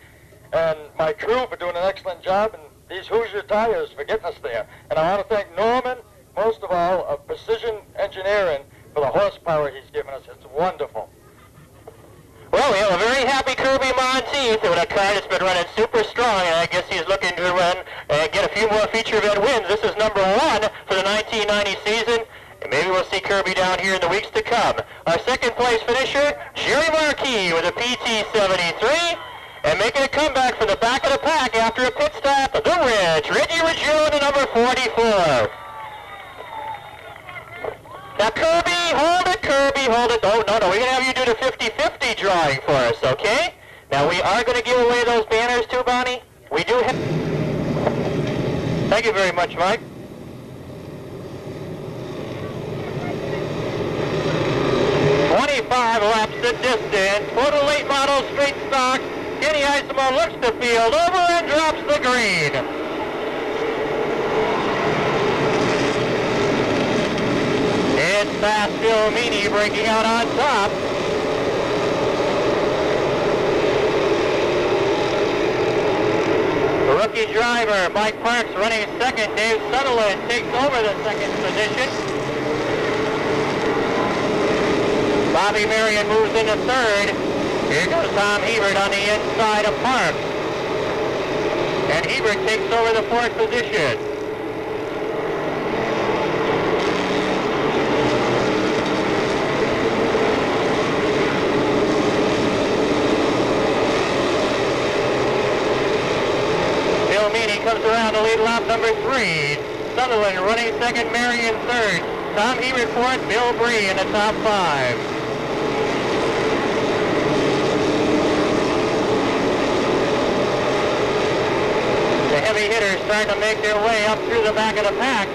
Speaker 3: and my crew for doing an excellent job, and these Hoosier tires for getting us there. And I want to thank Norman, most of all, of Precision Engineering for the horsepower he's given us. It's wonderful.
Speaker 2: Well, we have a very happy Kirby Monteith with a car that's been running super strong, and I guess he's looking to run and get a few more feature event wins. This is number 1 for the 1990 season. And maybe we'll see Kirby down here in the weeks to come. Our second place finisher, Jerry Marquis with a PT-73. And making a comeback from the back of the pack after a pit stop, the Ridge, Reggie Ruggiero, the number 44. Now Kirby, hold it, Kirby, hold it. Oh, no, we're going to have you do the 50-50 drawing for us, okay? Now we are going to give away those banners too, Bonnie. We do have... Thank you very much, Mike. 25 laps the distance for the late model straight stock. Kenny Eisemo looks the field over and drops the green. It's fast Bill Meany breaking out on top. The rookie driver, Mike Parks, running second. Dave Sutherland takes over the second position. Bobby Marion moves into third. Here goes Tom Hebert on the inside of Parks. And Hebert takes over the fourth position. Bill Meany comes around to lead lap number 3. Sutherland running second, Marion third. Tom Hebert fourth, Bill Bree in the top 5. Heavy hitters starting to make their way up through the back of the pack.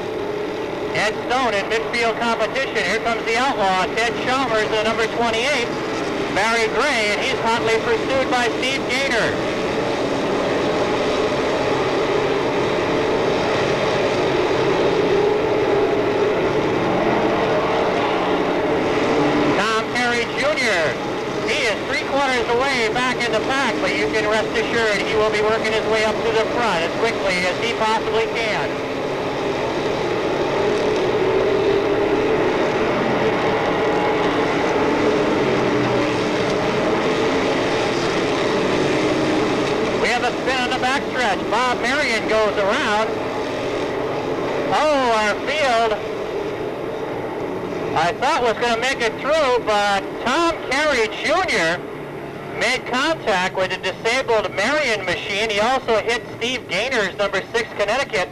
Speaker 2: Ed Stone in midfield competition. Here comes the outlaw, Ted Chalmers, the number 28. Barry Gray, and he's hotly pursued by Steve Gaynor. but you can rest assured he will be working his way up to the front as quickly as he possibly can. We have a spin on the backstretch. Bob Marion goes around. Oh, our field, I thought was going to make it through, but Tom Carey Jr. made contact with a disabled Marion machine. He also hit Steve Gainer's number 6 Connecticut.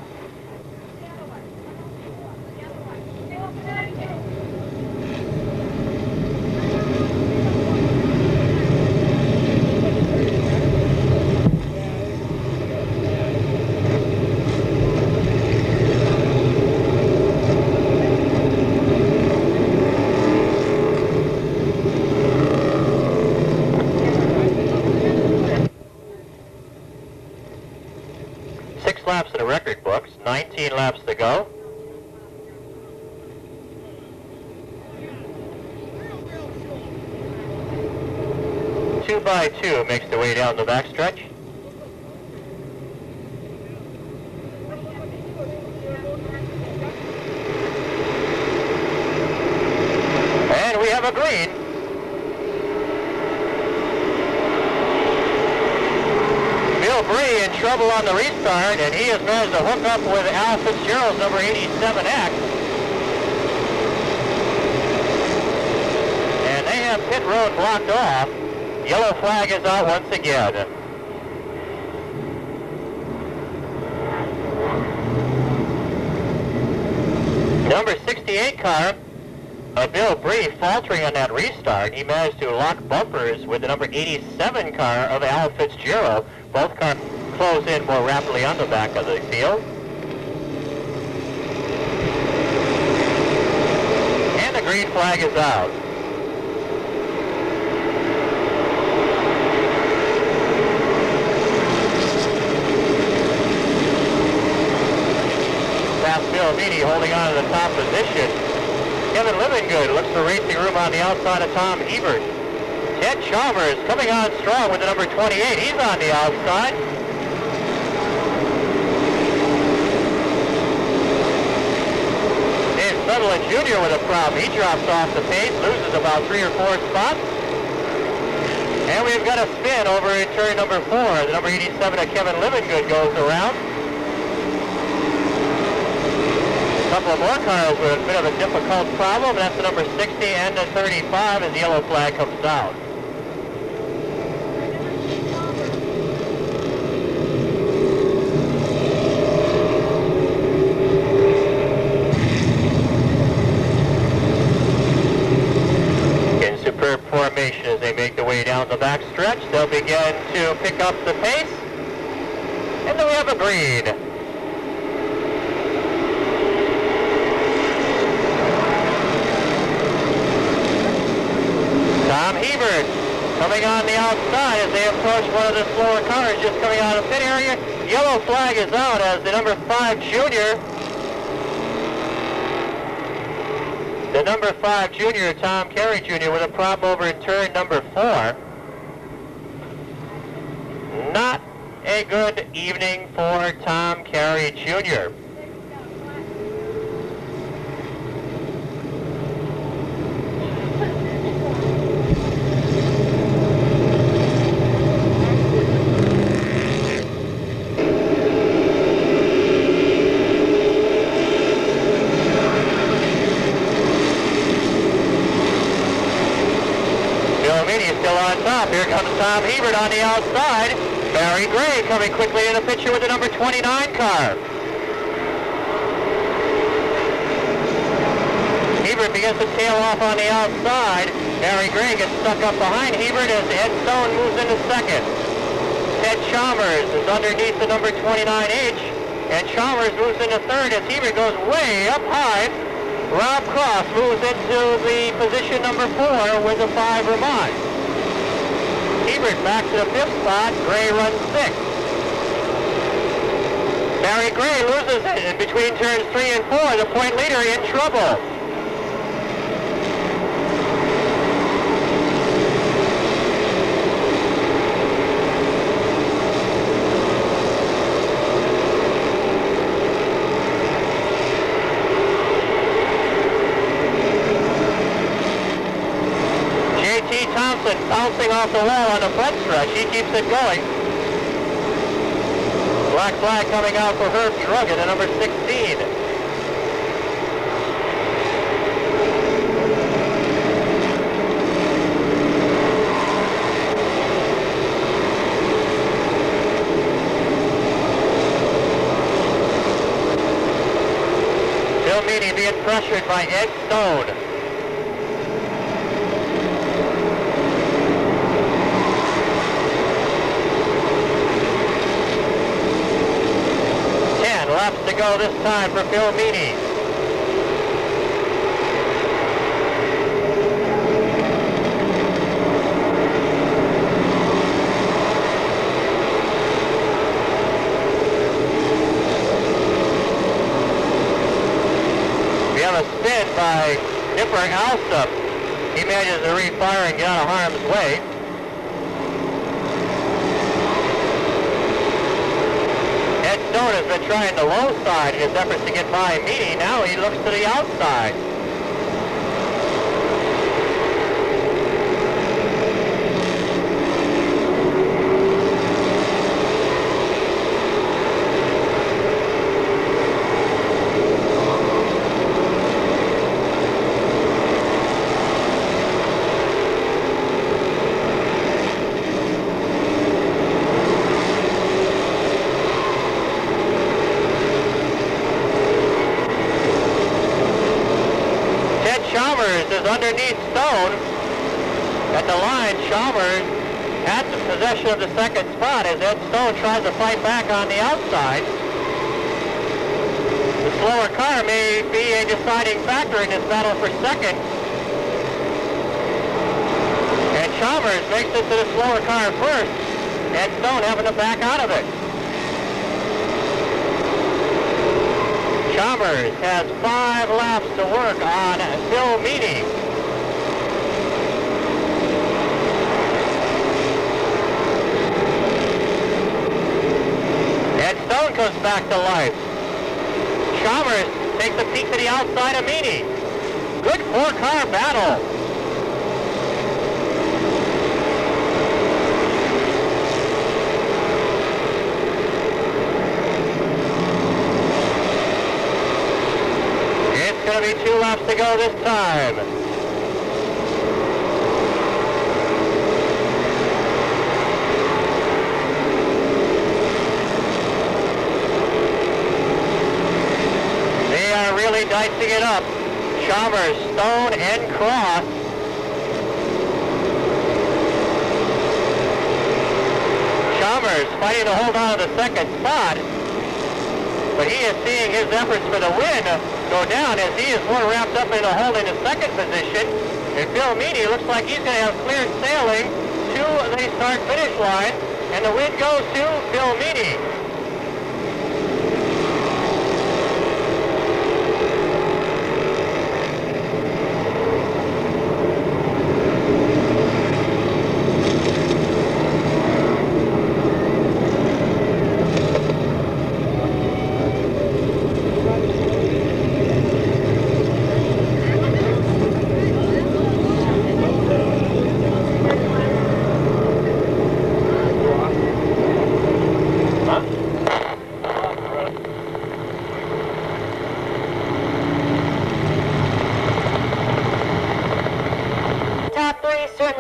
Speaker 2: Laps in the record books, 19 laps to go. Two by two makes their way down the backstretch. And we have a green. Bree in trouble on the restart, and he has managed to hook up with Al Fitzgerald's number 87X. And they have pit road blocked off. Yellow flag is out once again. Number 68 car, Bill Bree, faltering on that restart. He managed to lock bumpers with the number 87 car of Al Fitzgerald. Both cars close in more rapidly on the back of the field. And the green flag is out. Fast Bill Meany holding on to the top position. Kevin Livingood looks for racing room on the outside of Tom Ebert. Ted Chalmers coming on strong with the number 28. He's on the outside. Dave Sutherland Jr. with a problem. He drops off the pace, loses about 3 or 4 spots. And we've got a spin over in turn number 4. The number 87 of Kevin Livingood goes around. A couple of more cars with a bit of a difficult problem. That's the number 60 and the 35 as the yellow flag comes down. In superb formation as they make their way down the back stretch, they'll begin to pick up the pace. And then we have a green. Tom Hebert coming on the outside as they approach one of the slower cars just coming out of pit area. Yellow flag is out as the number 5 junior. The number 5 junior, Tom Carey Jr. with a problem over in turn number 4. Not a good evening for Tom Carey Jr. Still on top. Here comes Tom Hebert on the outside. Barry Gray coming quickly in the picture with the number 29 car. Hebert begins to tail off on the outside. Barry Gray gets stuck up behind Hebert as Ed Stone moves into second. Ted Chalmers is underneath the number 29H, and Chalmers moves into third as Hebert goes way up high. Rob Cross moves into the position number 4 with the 5 Vermont. Hebert back to the 5th spot. Gray runs 6th. Barry Gray loses it in between turns 3 and 4. The point leader in trouble. bouncing off the wall on the front stretch. He keeps it going. Black flag coming out for Herb Druggett at number 16. Phil Meany being pressured by Ed Stone. Laps to go this time for Phil Meany. We have a spin by Nipper Alsop. He manages to refire and get out of harm's way. Stone has been trying the low side in his efforts to get by Meany. Now he looks to the outside. Underneath Stone at the line. Chalmers had the possession of the second spot as Ed Stone tries to fight back on the outside. The slower car may be a deciding factor in this battle for second. And Chalmers makes it to the slower car first. Ed Stone having to back out of it. Chalmers has 5 laps to work on Phil Meany. Ed Stone comes back to life. Chalmers takes a peek to the outside of Meany. Good 4-car battle. Going to be 2 laps to go this time. They are really dicing it up. Chalmers, Stone, and Cross. Chalmers fighting to hold on to the second spot, but he is seeing his efforts for the win go down as he is more wrapped up into holding the second position. And Phil Meany looks like he's going to have clear sailing to the start-finish line, and the win goes to Phil Meany.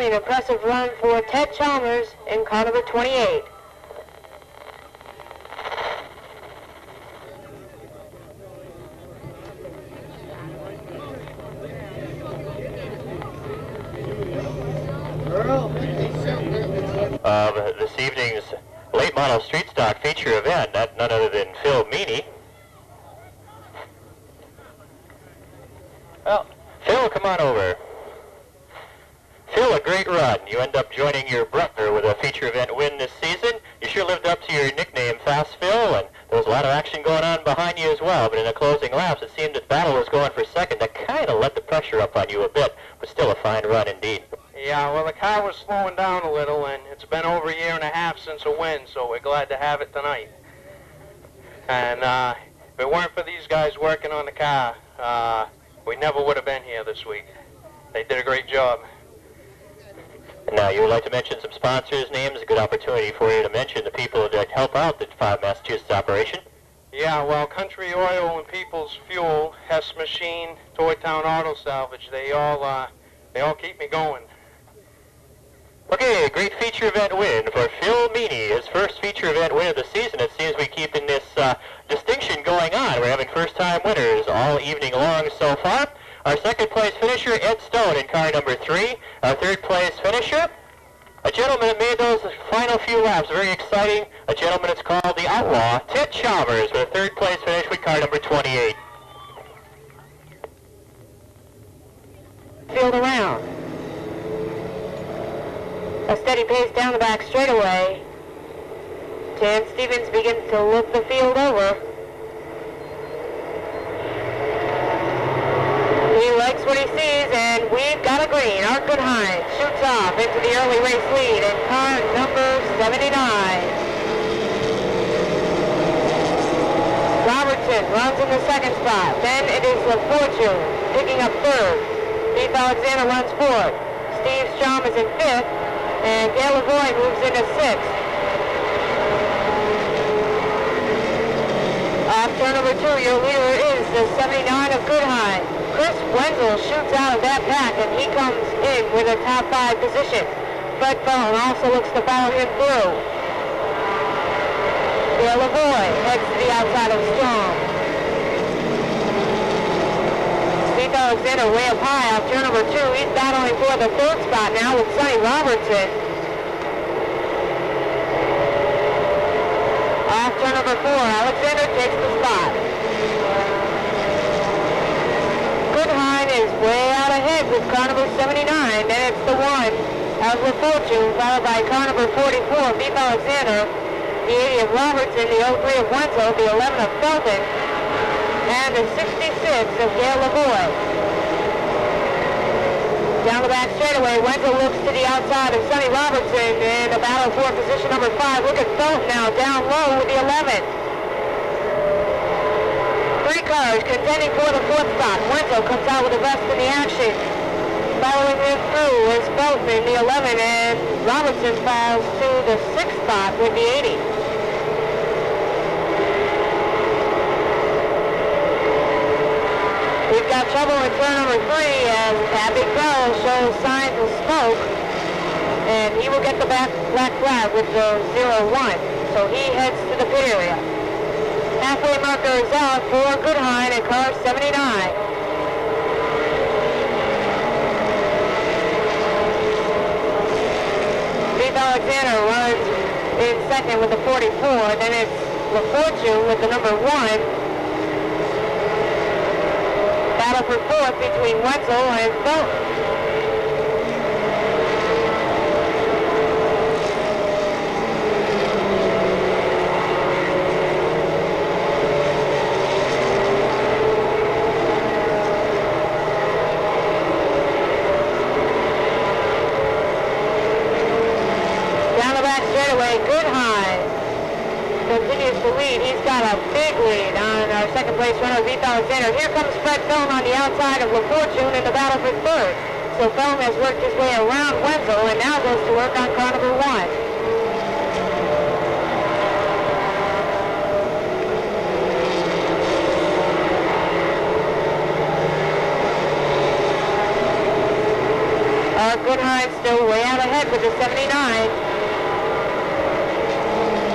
Speaker 2: An impressive run for Ted Chalmers in car number 28. This evening's late model street stock feature event, none other than Phil Meany. Well, Phil, come on over. Phil, a great run. You end up joining your brother with a feature event win this season. You sure lived up to your nickname, Fast Phil, and there was a lot of action going on behind you as well. But in the closing laps, it seemed that battle was going for second. That kind of let the pressure up on you a bit, but still a fine run indeed.
Speaker 3: Yeah, well, the car was slowing down a little, and it's been over a year and a half since a win, so we're glad to have it tonight. And if it weren't for these guys working on the car, we never would have been here this week. They did a great job.
Speaker 2: Now, you would like to mention some sponsors' names? A good opportunity for you to mention the people that help out the 5 Massachusetts operation.
Speaker 3: Yeah, well, Country Oil and People's Fuel, Hess Machine, Toy Town Auto Salvage, they all keep me going.
Speaker 2: Okay, a great feature event win for Phil Meany, his first feature event win of the season. It seems we keep in this distinction going on. We're having first-time winners all evening long so far. Our second place finisher, Ed Stone, in car number 3. Our third place finisher, a gentleman that made those final few laps very exciting. A gentleman that's called the Outlaw, Ted Chalmers, with a third place finish with car number 28.
Speaker 1: Field around. A steady pace down the back straightaway. Dan Stevens begins to look the field over. He likes what he sees, and we've got a green. Art Goodhine shoots off into the early race lead in car number 79. Robertson runs in the second spot. Then it is LaFortune picking up third. Keith Alexander runs fourth. Steve Strom is in fifth, and Gail Lavoie moves into sixth. Off turn number 2, your leader is the 79 of Goodhine. Chris Wenzel shoots out of that pack, and he comes in with a top 5 position. Fred Fallon also looks to follow him through. Gail Lavoie heads to the outside of Strom. Keith Alexander way up high off turn number 2. He's battling for the third spot now with Sonny Robertson. Off turn number 4, Alexander takes the spot. Goodhine is way out ahead with car number 79. Then it's the 1 of LaFortune, followed by car number 44, Beef Alexander, the 80 of Robertson, the 03 of Wenzel, the 11 of Felton, and the 66 of Gail Lavoie. Down the back straightaway, Wenzel looks to the outside of Sonny Robertson in a battle for position number 5. Look at Felton now down low with the 11. 3 cars contending for the 4th spot. Wenzel comes out with the best in the action. Following him through is Felton in the 11, and Robertson falls to the 6th spot with the 80. We've got trouble in turn number 3 as Abby Bell shows signs of smoke, and he will get the black flag with the 0-1, so he heads to the pit area. Halfway marker is out for Goodhine in car 79. Steve Alexander runs in second with the 44. Then it's LaFortune with the number 1. Battle for 4th between Wenzel and Felton. Goodhine continues to lead. He's got a big lead on our second place runner, Beef Alexander. Here comes Fred Felton on the outside of LaFortune in the battle for third. So Felton has worked his way around Wenzel and now goes to work on car number 1. Goodhine still way out ahead with the 79.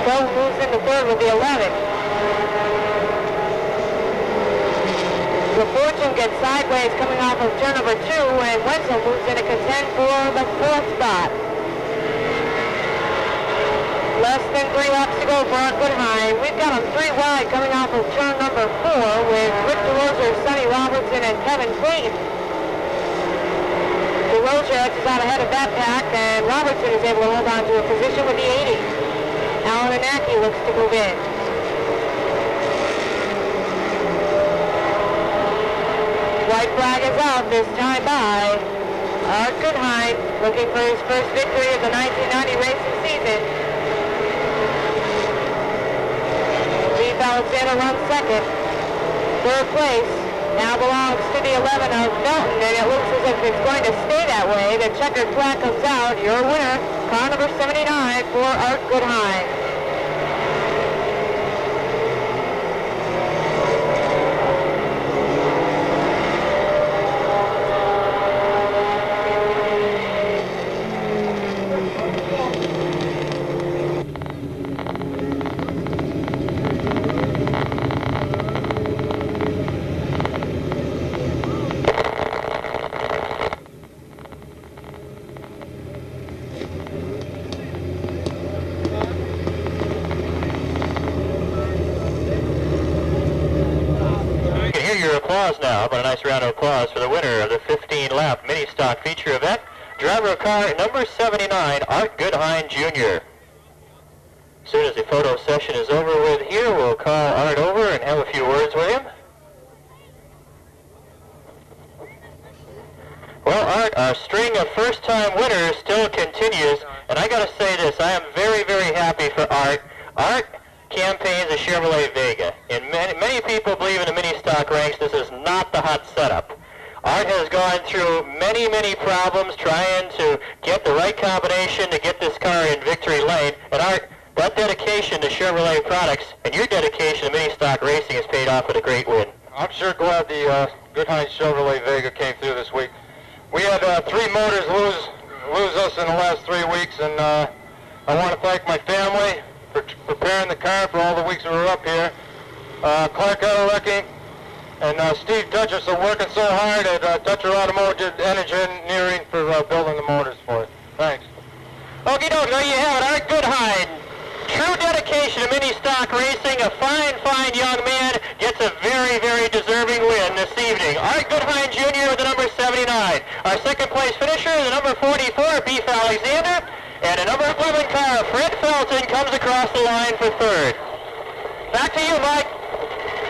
Speaker 1: Felton moves into third with the 11. LaFortune gets sideways coming off of turn number 2, and Wenzel moves in to contend for the 4th spot. Less than 3 laps to go for our Goodhine. We've got them 3 wide coming off of turn number 4 with Rick DeRozier, Sonny Robertson, and Kevin Clayton. DeRozier edges out ahead of that pack, and Robertson is able to hold on to a position with the 80. Alan Anaki looks to move in. White flag is out this time by Art Goodhine, looking for his first victory of the 1990 racing season. Beef Alexander runs second. Third place, now belongs to the 11 of Felton, and it looks as if it's going to stay that way. The checkered flag comes out. Your winner, car number 79 for Art Goodhine.
Speaker 2: Now, but a nice round of applause for the winner of the 15-lap mini-stock feature event, driver of car number 79, Art Goodhine Jr. As soon as the photo session is over with here, we'll call Art over and have a few words with him. Well, Art, our string of first-time winners still continues, and I got to say this, I am very, very happy for Art. Art campaigns a Chevrolet Vega. And many people believe in the mini-stock ranks, this is not the hot setup. Art has gone through many, many problems trying to get the right combination to get this car in victory lane. And Art, that dedication to Chevrolet products and your dedication to mini-stock racing has paid off with a great win.
Speaker 3: I'm sure glad the Goodhine Chevrolet Vega came through this week. We had 3 motors lose us in the last 3 weeks, and I want to thank my family for preparing the car for all the weeks we were up here. Clark Adalecki and Steve Dutchess are working so hard at Dutcher Automotive Engineering for building the motors for us. Thanks.
Speaker 2: Okie dokie, there you have it, Art Goodhine. True dedication to mini-stock racing. A fine, fine young man gets a very, very deserving win this evening. Art Goodhine Jr. with the number 79. Our second place finisher, the number 44, Beef Alexander. And a number 11 car, Fred Felton, comes across the line for third. Back to you, Mike.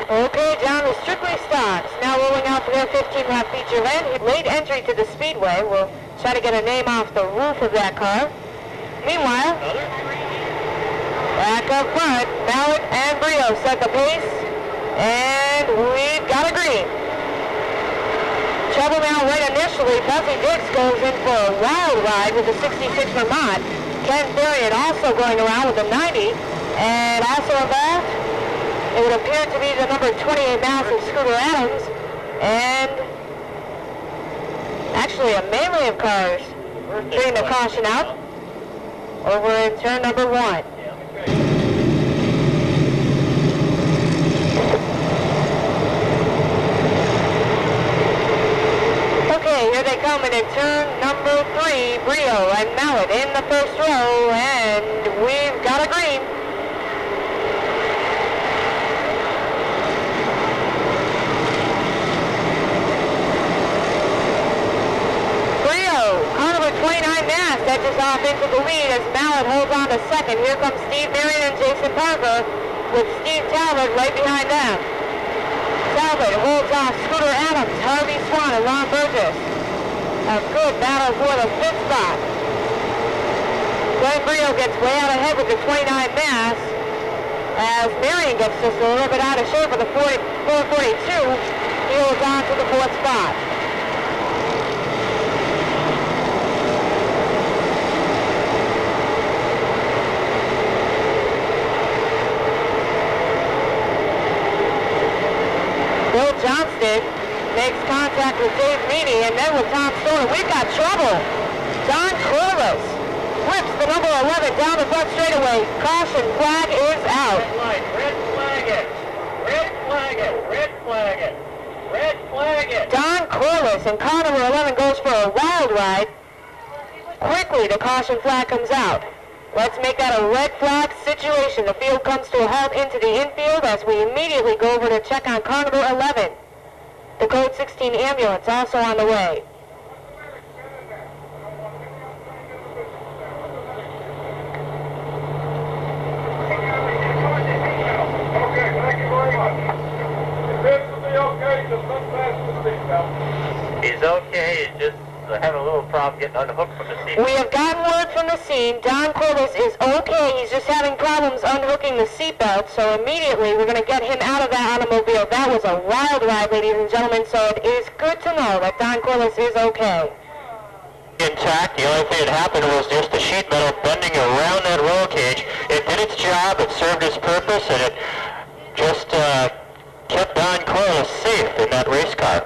Speaker 1: Okay, down to strictly stocks. Now rolling out for their 15-lap feature event. Late entry to the Speedway. We'll try to get a name off the roof of that car. Meanwhile, back up front, Mallett and Brio set the pace. And we've got a green. Trouble now right initially. Buffy Dix goes in for a wild ride with the 66 Vermont. Ken Theriot also going around with a 90. And also involved, it would appear to be the number 28 Massive Scooter Adams. And actually a melee of cars bringing the caution out over in turn number 1. Okay, here they come, and in turn number 3, Brio and Mallett in the first row, and we've got a green. Brio, car number 29 Nass, edges off into the lead as Mallett holds on to second. Here comes Steve Marion and Jason Parker with Steve Talbot right behind them. Talbot holds off Scooter Adams, Harvey Swan, and Ron Burgess. A good battle for the 5th spot. Glenn Brio gets way out ahead with the 29 Mass, as Marion gets just a little bit out of shape with the 442. He holds on to the 4th spot. Bill Johnston makes contact with Dave Meany, and then with Tom Stoner, we've got trouble. Don Corliss whips the number 11 down the front straightaway. Caution flag is out.
Speaker 2: Red light, red flag it, red flag it, red flag it, red flag it.
Speaker 1: Don Corliss and car number 11 goes for a wild ride. Quickly, the caution flag comes out. Let's make that a red flag situation. The field comes to a halt into the infield as we immediately go over to check on car number 11. The code 16 ambulance also on the way.
Speaker 4: Okay, thank you very much. If this will be okay, just unfasten the seatbelt.
Speaker 2: He's okay, he's just having a little problem getting unhooked from the seat.
Speaker 1: We have gotten word from the scene. Don Corliss is okay. He's just having problems unhooking the seatbelt, so immediately we're going to get him out of that automobile. That was a wild ride, ladies and gentlemen, so it is good to know that Don Corliss is okay.
Speaker 2: Intact. The only thing that happened was just the sheet metal bending around that roll cage. It did its job, it served its purpose, and it just kept Don Corliss safe in that race car.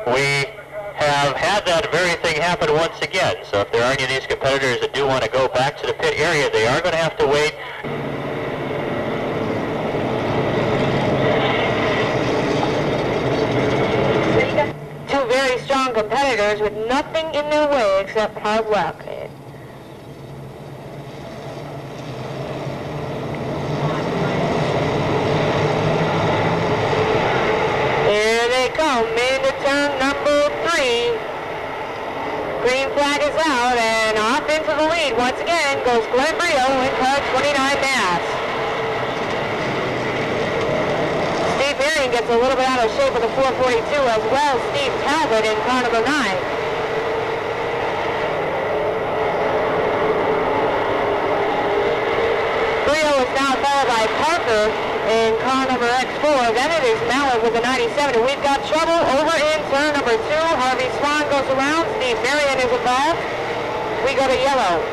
Speaker 2: We have had that very thing happen once again, so if there are any of these competitors that do want to go back to the pit area, they are going to have to wait.
Speaker 1: Two very strong competitors with nothing in their way except hard work. Here they come into turn number 3. Green flag is out, and off into the lead once again goes Glenn Brio in car 29 Mass. Steve Marion gets a little bit out of shape with the 442 as well as Steve Talbot in car number 9. Brio is now followed by Parker in car number X4. Then it is Mallard with the 97. And we've got trouble over in turn number 2. Harvey Swan goes around. Steve Marion is involved. We go to yellow.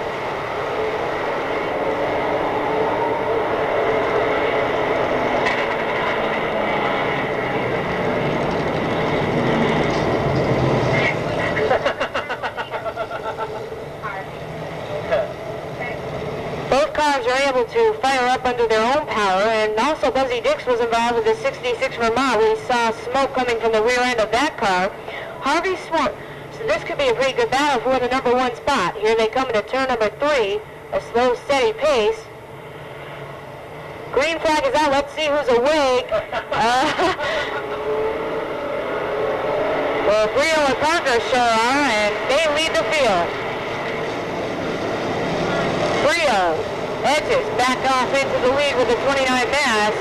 Speaker 1: Both cars are able to fire up under their own power, and also Buzzy Dix was involved with the 66 Vermont. We saw smoke coming from the rear end of that car. Harvey Swan. So this could be a pretty good battle for the number 1 spot. Here they come into turn number 3, a slow, steady pace. Green flag is out. Let's see who's awake. Well, Brio and Parker sure are, and they lead the field. Brio edges back off into the lead with the 29 Mass.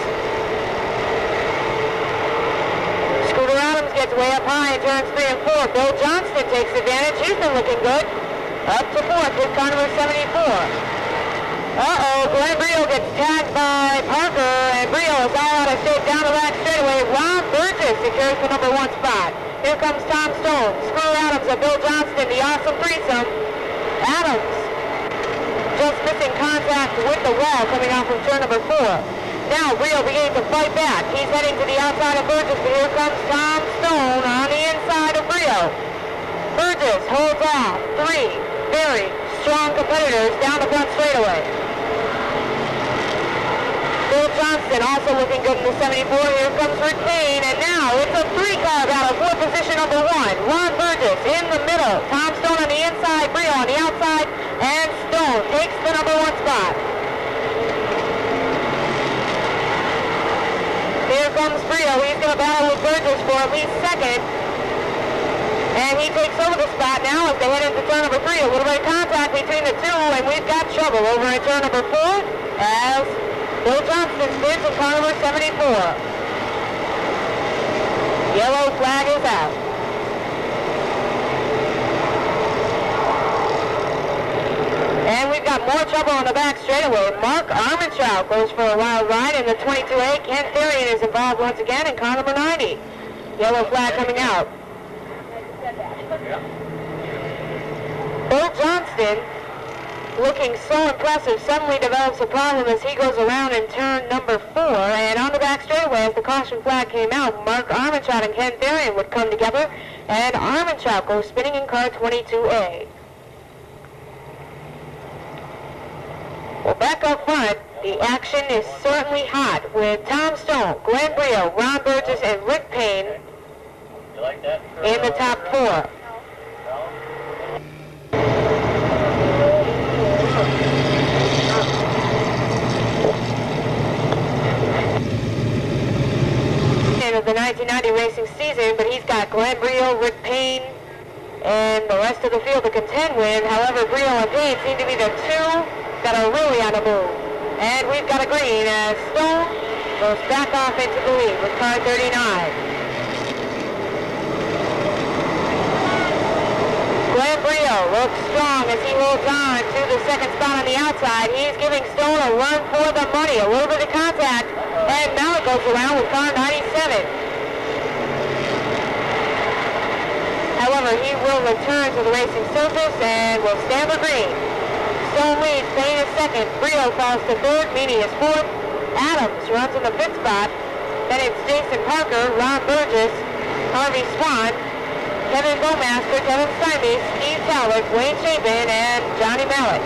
Speaker 1: Scooter Adams gets way up high in turns 3 and 4. Bill Johnston takes advantage. He's been looking good. Up to 4th with car number 74. Glenn Brio gets tagged by Parker, and Brio is all out of shape down the back straightaway. Ron Burgess secures the number 1 spot. Here comes Tom Stone, Scooter Adams, and Bill Johnston, the awesome threesome. Adams just missing contact with the wall coming off from turn number 4. Now Brio beginning to fight back. He's heading to the outside of Burgess, but here comes Tom Stone on the inside of Brio. Burgess holds off 3 very strong competitors down the front straightaway. Bill Johnston also looking good in the 74. Here comes Rick Payne, and now it's a 3-car battle for position number 1. Ron Burgess in the middle. Tom Stone on the inside, Brio on the outside, and Stone takes the number 1 spot. Here comes Brio. He's going to battle with Burgess for at least 2nd. And he takes over the spot now as they head into turn number 3. A little bit of contact between the two, and we've got trouble over in turn number 4 as Bill Johnston spins in car number 74. Yellow flag is out. And we've got more trouble on the back straightaway. Mark Armentrout goes for a wild ride in the 22A. Ken Therian is involved once again in car number 90. Yellow flag coming out. Bill Johnston, looking so impressive, suddenly develops a problem as he goes around in turn number 4. And on the back straightaway, as the caution flag came out, Mark Armentrout and Ken Therian would come together, and Armentrout goes spinning in car 22A. Well, back up front, the action is certainly hot with Tom Stone, Glenn Brio, Ron Burgess, and Rick Payne in the top 4. Of the 1990 racing season, but he's got Glenn Brio, Rick Payne, and the rest of the field to contend with. However, Brio and Payne seem to be the two that are really on the move. And we've got a green as Stone goes back off into the lead with car 39. Glenn Brio looks strong as he holds on to the second spot on the outside. He's giving Stone a run for the money. A little bit of contact, and now it goes around with car 97. However, he will return to the racing surface and will stand for green. Stone leads, Payne is second. Brio falls to third, Meany is fourth. Adams runs in the fifth spot. Then it's Jason Parker, Ron Burgess, Harvey Swan, Kevin Bowmaster, Kevin Steinbe, Steve Talbot, Wayne Chapin, and Johnny Mallett.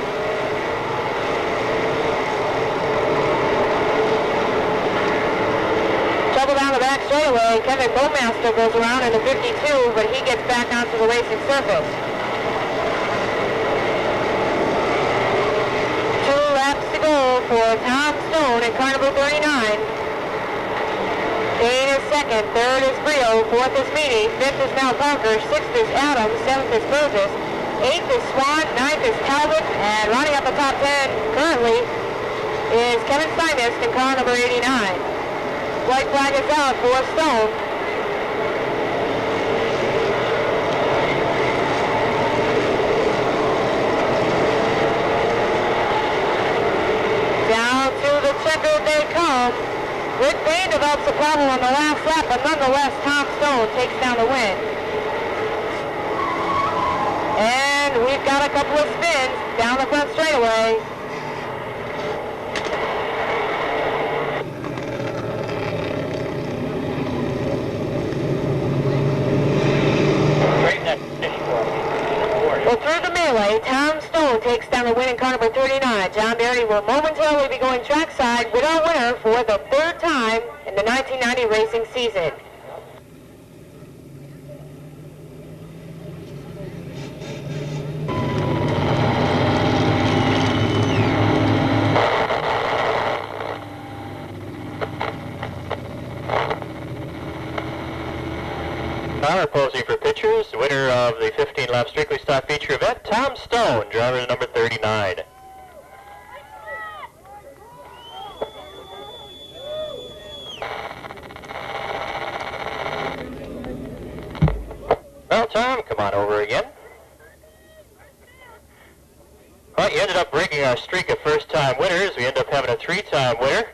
Speaker 1: Trouble down the back straightaway. Kevin Bowmaster goes around in the 52, but he gets back onto the racing surface. 2 laps to go for Tom Stone in car number 39. Payne is second, third is Brio, fourth is Meany, fifth is now Parker, sixth is Adams, seventh is Burgess, eighth is Swan, ninth is Talbot, and running up the top 10 currently is Kevin Steinbe in car number 89. White flag is out for Stone. Down to the checkered they come. Rick Payne develops a problem on the last lap, but nonetheless, Tom Stone takes down the win. And we've got a couple of spins down the front straightaway. Well, through the melee, Tom Stone takes down the win in car number 39. John Barry will momentarily be going trackside with our winner for the third time in the 1990 racing season.
Speaker 2: Now posing for pictures, winner of the 15-lap strictly stock feature event, Tom Stone, driver number 39. Well, Tom, come on over again. Well, you ended up breaking our streak of first-time winners. We ended up having a 3-time winner.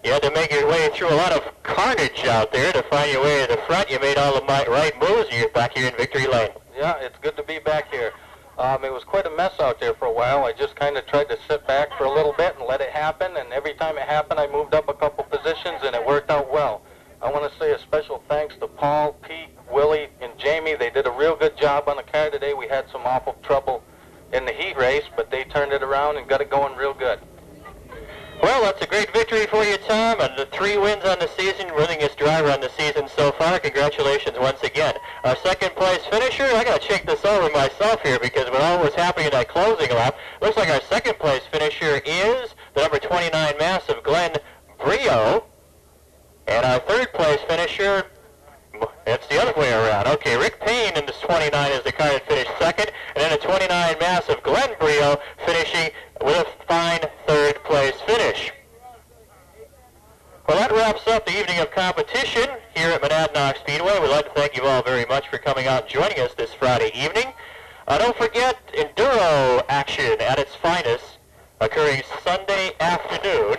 Speaker 2: You had to make your way through a lot of carnage out there to find your way to the front. You made all the right moves, and you're back here in victory lane.
Speaker 3: Yeah, it's good to be back here. It was quite a mess out there for a while. I just kind of tried to sit back for a little bit and let it happen, and every time it happened, I moved up a couple positions, and it worked out well. I want to say a special thanks to Paul, Pete, Willie, and Jamie. They did a real good job on the car today. We had some awful trouble in the heat race, but they turned it around and got it going real good.
Speaker 2: Well, that's a great victory for you, Tom, and the 3 wins on the season, winningest driver on the season so far. Congratulations once again. Our second place finisher, I got to check this over myself here because with all was happening in that closing lap, looks like our second place finisher is the number 29 massive Glenn Brio, and our third place finisher, it's the other way around. Okay, Rick Payne in the 29 is the car that finished second, and then a 29 massive Glenn Brio finishing with a fine third place finish. Well, that wraps up the evening of competition here at Monadnock Speedway. We'd like to thank you all very much for coming out and joining us this Friday evening. Don't forget Enduro action at its finest occurring Sunday afternoon